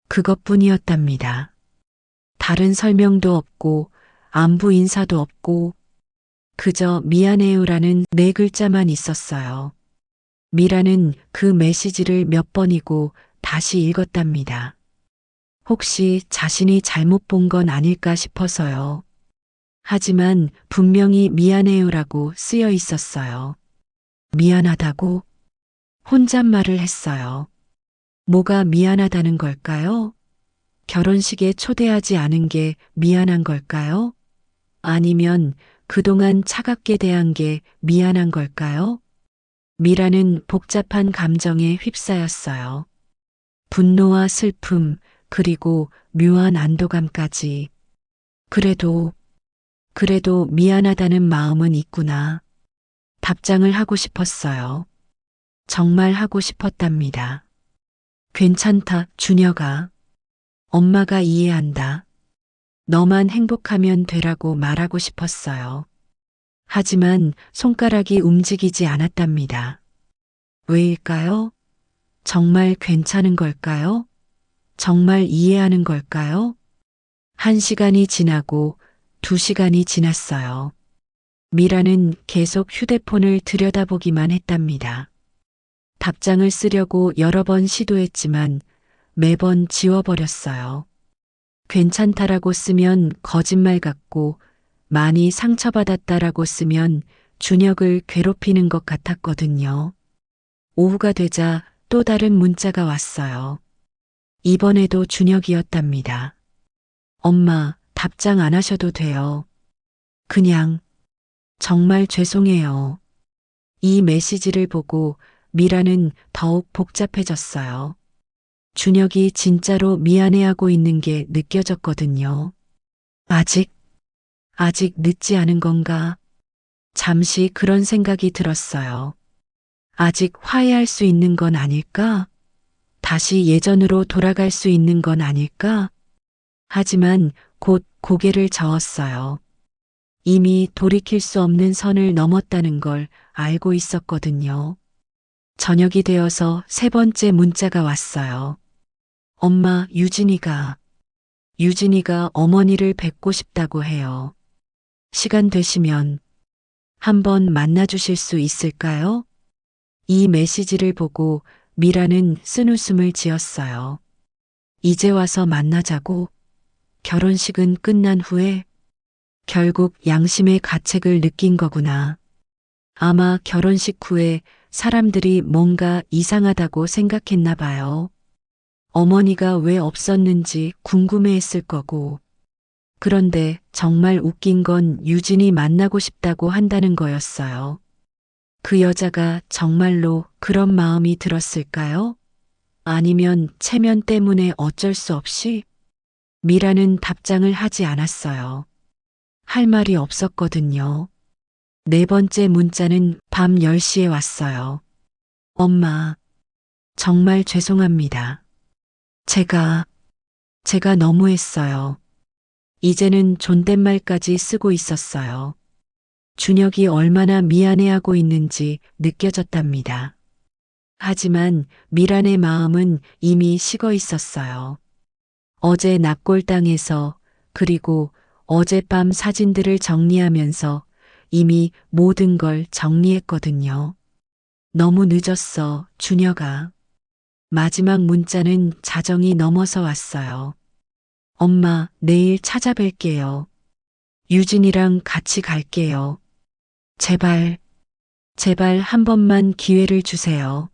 S1: 그것뿐이었답니다. 다른 설명도 없고 안부 인사도 없고 그저 미안해요라는 네 글자만 있었어요. 미라는 그 메시지를 몇 번이고 다시 읽었답니다. 혹시 자신이 잘못 본 건 아닐까 싶어서요. 하지만 분명히 미안해요라고 쓰여 있었어요. 미안하다고? 혼잣말을 했어요. 뭐가 미안하다는 걸까요? 결혼식에 초대하지 않은 게 미안한 걸까요? 아니면 그동안 차갑게 대한 게 미안한 걸까요? 미라는 복잡한 감정에 휩싸였어요. 분노와 슬픔, 그리고 묘한 안도감까지. 그래도 미안하다는 마음은 있구나. 답장을 하고 싶었어요. 정말 하고 싶었답니다. 괜찮다, 준혁아. 엄마가 이해한다. 너만 행복하면 되라고 말하고 싶었어요. 하지만 손가락이 움직이지 않았답니다. 왜일까요? 정말 괜찮은 걸까요? 정말 이해하는 걸까요? 1시간이 지나고 2시간이 지났어요. 미라는 계속 휴대폰을 들여다보기만 했답니다. 답장을 쓰려고 여러 번 시도했지만 매번 지워버렸어요. 괜찮다라고 쓰면 거짓말 같고 많이 상처받았다라고 쓰면 준혁을 괴롭히는 것 같았거든요. 오후가 되자 또 다른 문자가 왔어요. 이번에도 준혁이었답니다. 엄마, 답장 안 하셔도 돼요. 그냥 정말 죄송해요. 이 메시지를 보고 미라는 더욱 복잡해졌어요. 준혁이 진짜로 미안해하고 있는 게 느껴졌거든요. 아직 늦지 않은 건가? 잠시 그런 생각이 들었어요. 아직 화해할 수 있는 건 아닐까? 다시 예전으로 돌아갈 수 있는 건 아닐까? 하지만 곧 고개를 저었어요. 이미 돌이킬 수 없는 선을 넘었다는 걸 알고 있었거든요. 저녁이 되어서 3번째 문자가 왔어요. 엄마, 유진이가 어머니를 뵙고 싶다고 해요. 시간 되시면 한번 만나주실 수 있을까요? 이 메시지를 보고 미라는 쓴웃음을 지었어요. 이제 와서 만나자고? 결혼식은 끝난 후에? 결국 양심의 가책을 느낀 거구나. 아마 결혼식 후에 사람들이 뭔가 이상하다고 생각했나 봐요. 어머니가 왜 없었는지 궁금해했을 거고. 그런데 정말 웃긴 건 유진이 만나고 싶다고 한다는 거였어요. 그 여자가 정말로 그런 마음이 들었을까요? 아니면 체면 때문에 어쩔 수 없이? 미라는 답장을 하지 않았어요. 할 말이 없었거든요. 4번째 문자는 밤 10시에 왔어요. 엄마, 정말 죄송합니다. 제가 너무했어요. 이제는 존댓말까지 쓰고 있었어요. 준혁이 얼마나 미안해하고 있는지 느껴졌답니다. 하지만 미란의 마음은 이미 식어 있었어요. 어제 납골당에서 그리고 어젯밤 사진들을 정리하면서 이미 모든 걸 정리했거든요. 너무 늦었어, 준혁아. 마지막 문자는 자정이 넘어서 왔어요. 엄마, 내일 찾아뵐게요. 유진이랑 같이 갈게요. 제발 한 번만 기회를 주세요.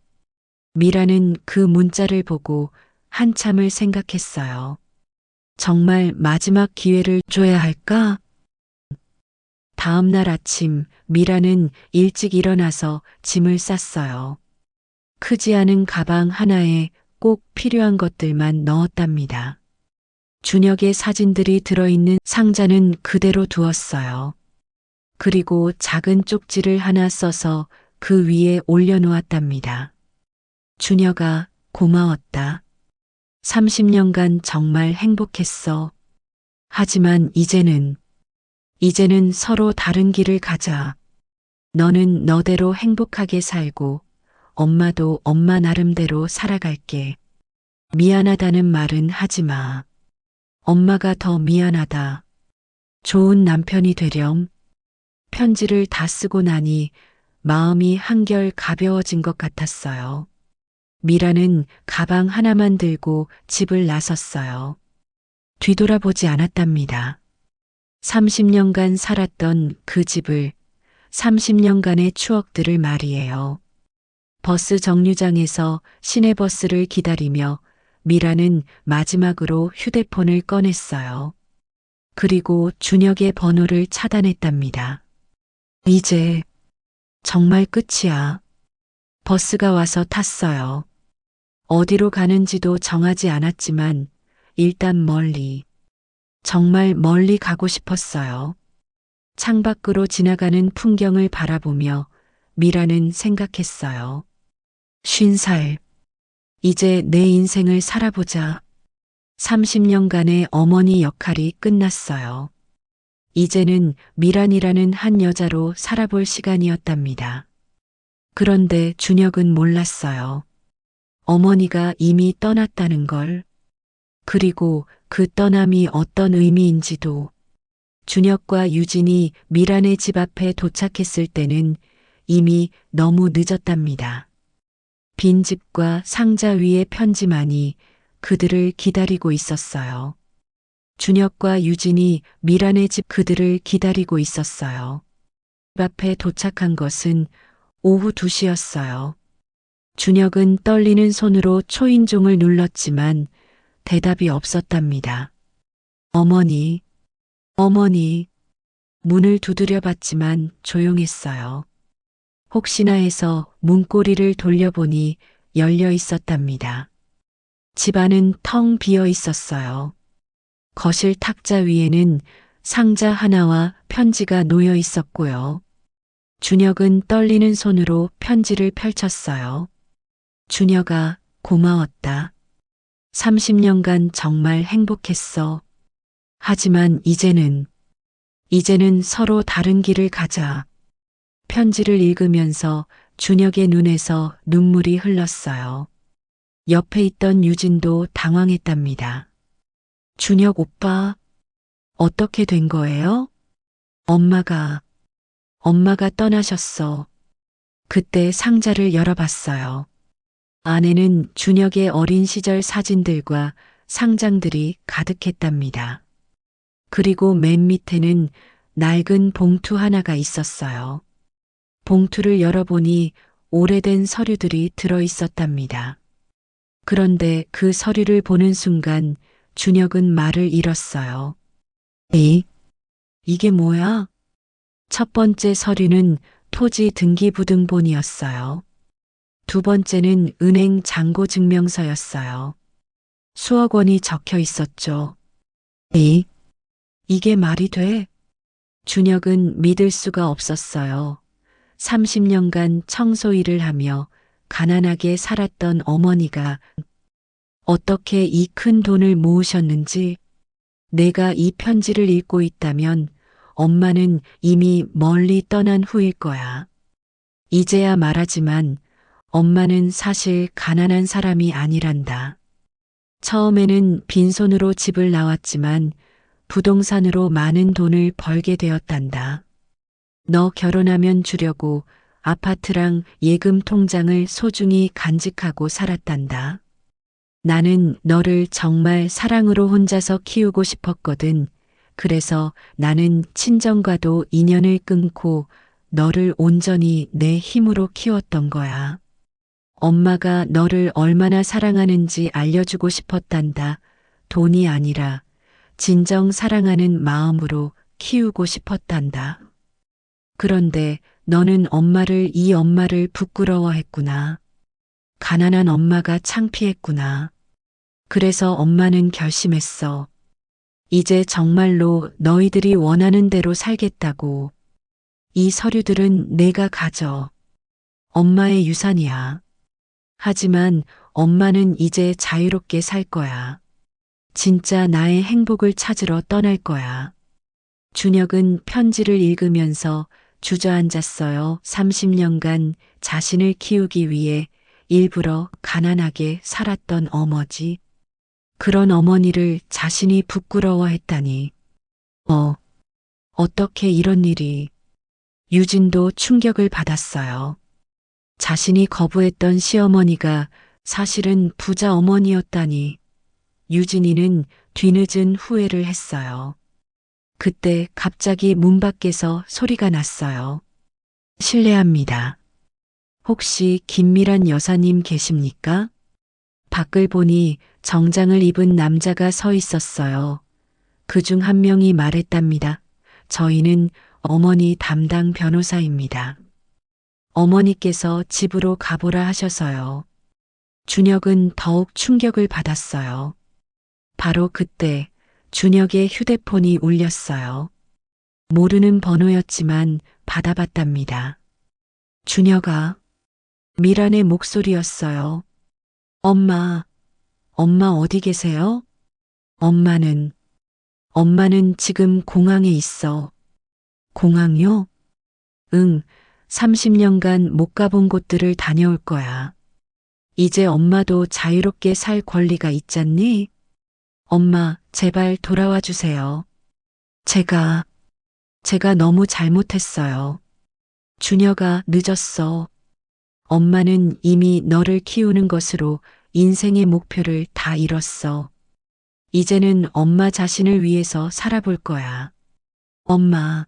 S1: 미라는 그 문자를 보고 한참을 생각했어요. 정말 마지막 기회를 줘야 할까? 다음 날 아침 미라는 일찍 일어나서 짐을 쌌어요. 크지 않은 가방 하나에 꼭 필요한 것들만 넣었답니다. 준혁의 사진들이 들어있는 상자는 그대로 두었어요. 그리고 작은 쪽지를 하나 써서 그 위에 올려놓았답니다. 준혁아, 고마웠다. 30년간 정말 행복했어. 하지만 이제는 서로 다른 길을 가자. 너는 너대로 행복하게 살고 엄마도 엄마 나름대로 살아갈게. 미안하다는 말은 하지 마. 엄마가 더 미안하다. 좋은 남편이 되렴. 편지를 다 쓰고 나니 마음이 한결 가벼워진 것 같았어요. 미라는 가방 하나만 들고 집을 나섰어요. 뒤돌아보지 않았답니다. 30년간 살았던 그 집을, 30년간의 추억들을 말이에요. 버스 정류장에서 시내버스를 기다리며 미라는 마지막으로 휴대폰을 꺼냈어요. 그리고 준혁의 번호를 차단했답니다. 이제 정말 끝이야. 버스가 와서 탔어요. 어디로 가는지도 정하지 않았지만 일단 멀리, 정말 멀리 가고 싶었어요. 창밖으로 지나가는 풍경을 바라보며 미라는 생각했어요. 50살. 이제 내 인생을 살아보자. 30년간의 어머니 역할이 끝났어요. 이제는 미란이라는 한 여자로 살아볼 시간이었답니다. 그런데 준혁은 몰랐어요. 어머니가 이미 떠났다는 걸. 그리고 그 떠남이 어떤 의미인지도. 준혁과 유진이 미란의 집 앞에 도착했을 때는 이미 너무 늦었답니다. 빈 집과 상자 위의 편지만이 그들을 기다리고 있었어요. 준혁과 유진이 미란의 집 그들을 기다리고 있었어요. 집 앞에 도착한 것은 오후 2시였어요. 준혁은 떨리는 손으로 초인종을 눌렀지만 대답이 없었답니다. 어머니, 문을 두드려 봤지만 조용했어요. 혹시나 해서 문고리를 돌려보니 열려 있었답니다. 집안은 텅 비어 있었어요. 거실 탁자 위에는 상자 하나와 편지가 놓여 있었고요. 준혁은 떨리는 손으로 편지를 펼쳤어요. 준혁아, 고마웠다. 30년간 정말 행복했어. 하지만 이제는 서로 다른 길을 가자. 편지를 읽으면서 준혁의 눈에서 눈물이 흘렀어요. 옆에 있던 유진도 당황했답니다. 준혁 오빠, 어떻게 된 거예요? 엄마가 떠나셨어. 그때 상자를 열어봤어요. 안에는 준혁의 어린 시절 사진들과 상장들이 가득했답니다. 그리고 맨 밑에는 낡은 봉투 하나가 있었어요. 봉투를 열어보니 오래된 서류들이 들어 있었답니다. 그런데 그 서류를 보는 순간 준혁은 말을 잃었어요. 이게 뭐야? 첫 번째 서류는 토지 등기부등본이었어요. 두 번째는 은행 잔고 증명서였어요. 수억 원이 적혀 있었죠. 이게 말이 돼? 준혁은 믿을 수가 없었어요. 30년간 청소 일을 하며 가난하게 살았던 어머니가 어떻게 이 큰 돈을 모으셨는지, 내가 이 편지를 읽고 있다면 엄마는 이미 멀리 떠난 후일 거야. 이제야 말하지만 엄마는 사실 가난한 사람이 아니란다. 처음에는 빈손으로 집을 나왔지만 부동산으로 많은 돈을 벌게 되었단다. 너 결혼하면 주려고 아파트랑 예금 통장을 소중히 간직하고 살았단다. 나는 너를 정말 사랑으로 혼자서 키우고 싶었거든. 그래서 나는 친정과도 인연을 끊고 너를 온전히 내 힘으로 키웠던 거야. 엄마가 너를 얼마나 사랑하는지 알려주고 싶었단다. 돈이 아니라 진정 사랑하는 마음으로 키우고 싶었단다. 그런데 너는 이 엄마를 부끄러워했구나. 가난한 엄마가 창피했구나. 그래서 엄마는 결심했어. 이제 정말로 너희들이 원하는 대로 살겠다고. 이 서류들은 내가 가져. 엄마의 유산이야. 하지만 엄마는 이제 자유롭게 살 거야. 진짜 나의 행복을 찾으러 떠날 거야. 준혁은 편지를 읽으면서 주저앉았어요. 30년간 자신을 키우기 위해 일부러 가난하게 살았던 어머니. 그런 어머니를 자신이 부끄러워했다니. 어떻게 이런 일이. 유진도 충격을 받았어요. 자신이 거부했던 시어머니가 사실은 부자 어머니였다니. 유진이는 뒤늦은 후회를 했어요. 그때 갑자기 문 밖에서 소리가 났어요. 실례합니다. 혹시 김미란 여사님 계십니까? 밖을 보니 정장을 입은 남자가 서 있었어요. 그중 한 명이 말했답니다. 저희는 어머니 담당 변호사입니다. 어머니께서 집으로 가보라 하셔서요. 준혁은 더욱 충격을 받았어요. 바로 그때 준혁의 휴대폰이 울렸어요. 모르는 번호였지만 받아봤답니다. 준혁아, 미란의 목소리였어요. 엄마 어디 계세요? 엄마는 지금 공항에 있어. 공항요? 응, 30년간 못 가본 곳들을 다녀올 거야. 이제 엄마도 자유롭게 살 권리가 있잖니? 엄마, 제발 돌아와 주세요. 제가 너무 잘못했어요. 준혁아, 늦었어. 엄마는 이미 너를 키우는 것으로 인생의 목표를 다 이뤘어. 이제는 엄마 자신을 위해서 살아볼 거야. 엄마.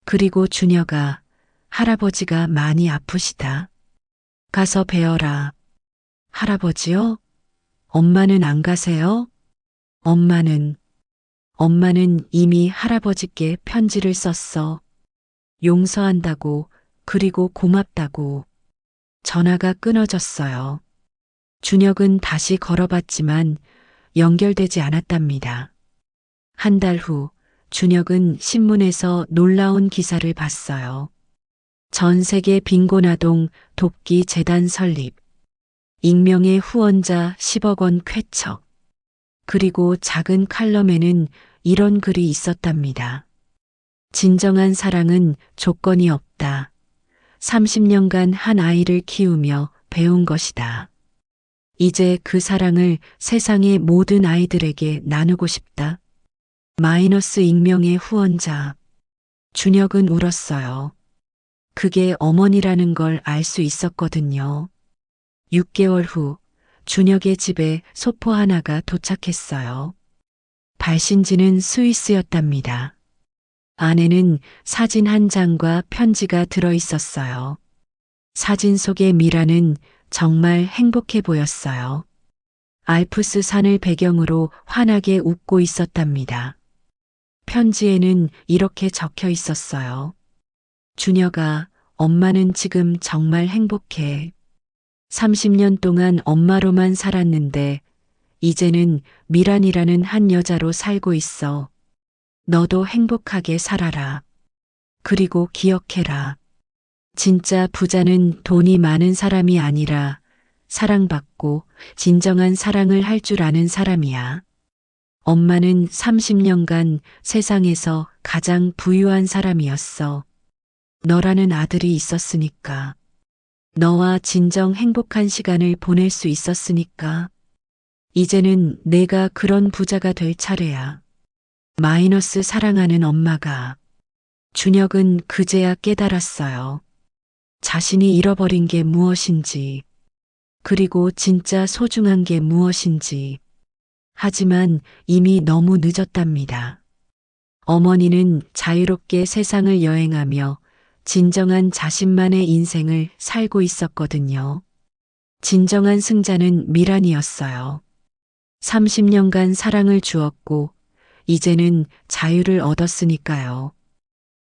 S1: 그리고 준혁아, 할아버지가 많이 아프시다. 가서 뵈어라. 할아버지요? 엄마는 안 가세요? 엄마는 이미 할아버지께 편지를 썼어. 용서한다고, 그리고 고맙다고. 전화가 끊어졌어요. 준혁은 다시 걸어봤지만 연결되지 않았답니다. 한 달 후, 준혁은 신문에서 놀라운 기사를 봤어요. 전 세계 빈곤아동 돕기 재단 설립, 익명의 후원자 10억 원 쾌척, 그리고 작은 칼럼에는 이런 글이 있었답니다. 진정한 사랑은 조건이 없다. 30년간 한 아이를 키우며 배운 것이다. 이제 그 사랑을 세상의 모든 아이들에게 나누고 싶다. 마이너스 익명의 후원자. 준혁은 울었어요. 그게 어머니라는 걸 알 수 있었거든요. 6개월 후 준혁의 집에 소포 하나가 도착했어요. 발신지는 스위스였답니다. 안에는 사진 한 장과 편지가 들어 있었어요. 사진 속의 미라는 정말 행복해 보였어요. 알프스 산을 배경으로 환하게 웃고 있었답니다. 편지에는 이렇게 적혀 있었어요. 준혁아, 엄마는 지금 정말 행복해. 30년 동안 엄마로만 살았는데 이제는 미란이라는 한 여자로 살고 있어. 너도 행복하게 살아라. 그리고 기억해라. 진짜 부자는 돈이 많은 사람이 아니라 사랑받고 진정한 사랑을 할 줄 아는 사람이야. 엄마는 30년간 세상에서 가장 부유한 사람이었어. 너라는 아들이 있었으니까. 너와 진정 행복한 시간을 보낼 수 있었으니까. 이제는 내가 그런 부자가 될 차례야. 마이너스 사랑하는 엄마가. 준혁은 그제야 깨달았어요. 자신이 잃어버린 게 무엇인지, 그리고 진짜 소중한 게 무엇인지. 하지만 이미 너무 늦었답니다. 어머니는 자유롭게 세상을 여행하며 진정한 자신만의 인생을 살고 있었거든요. 진정한 승자는 미란이었어요. 30년간 사랑을 주었고, 이제는 자유를 얻었으니까요.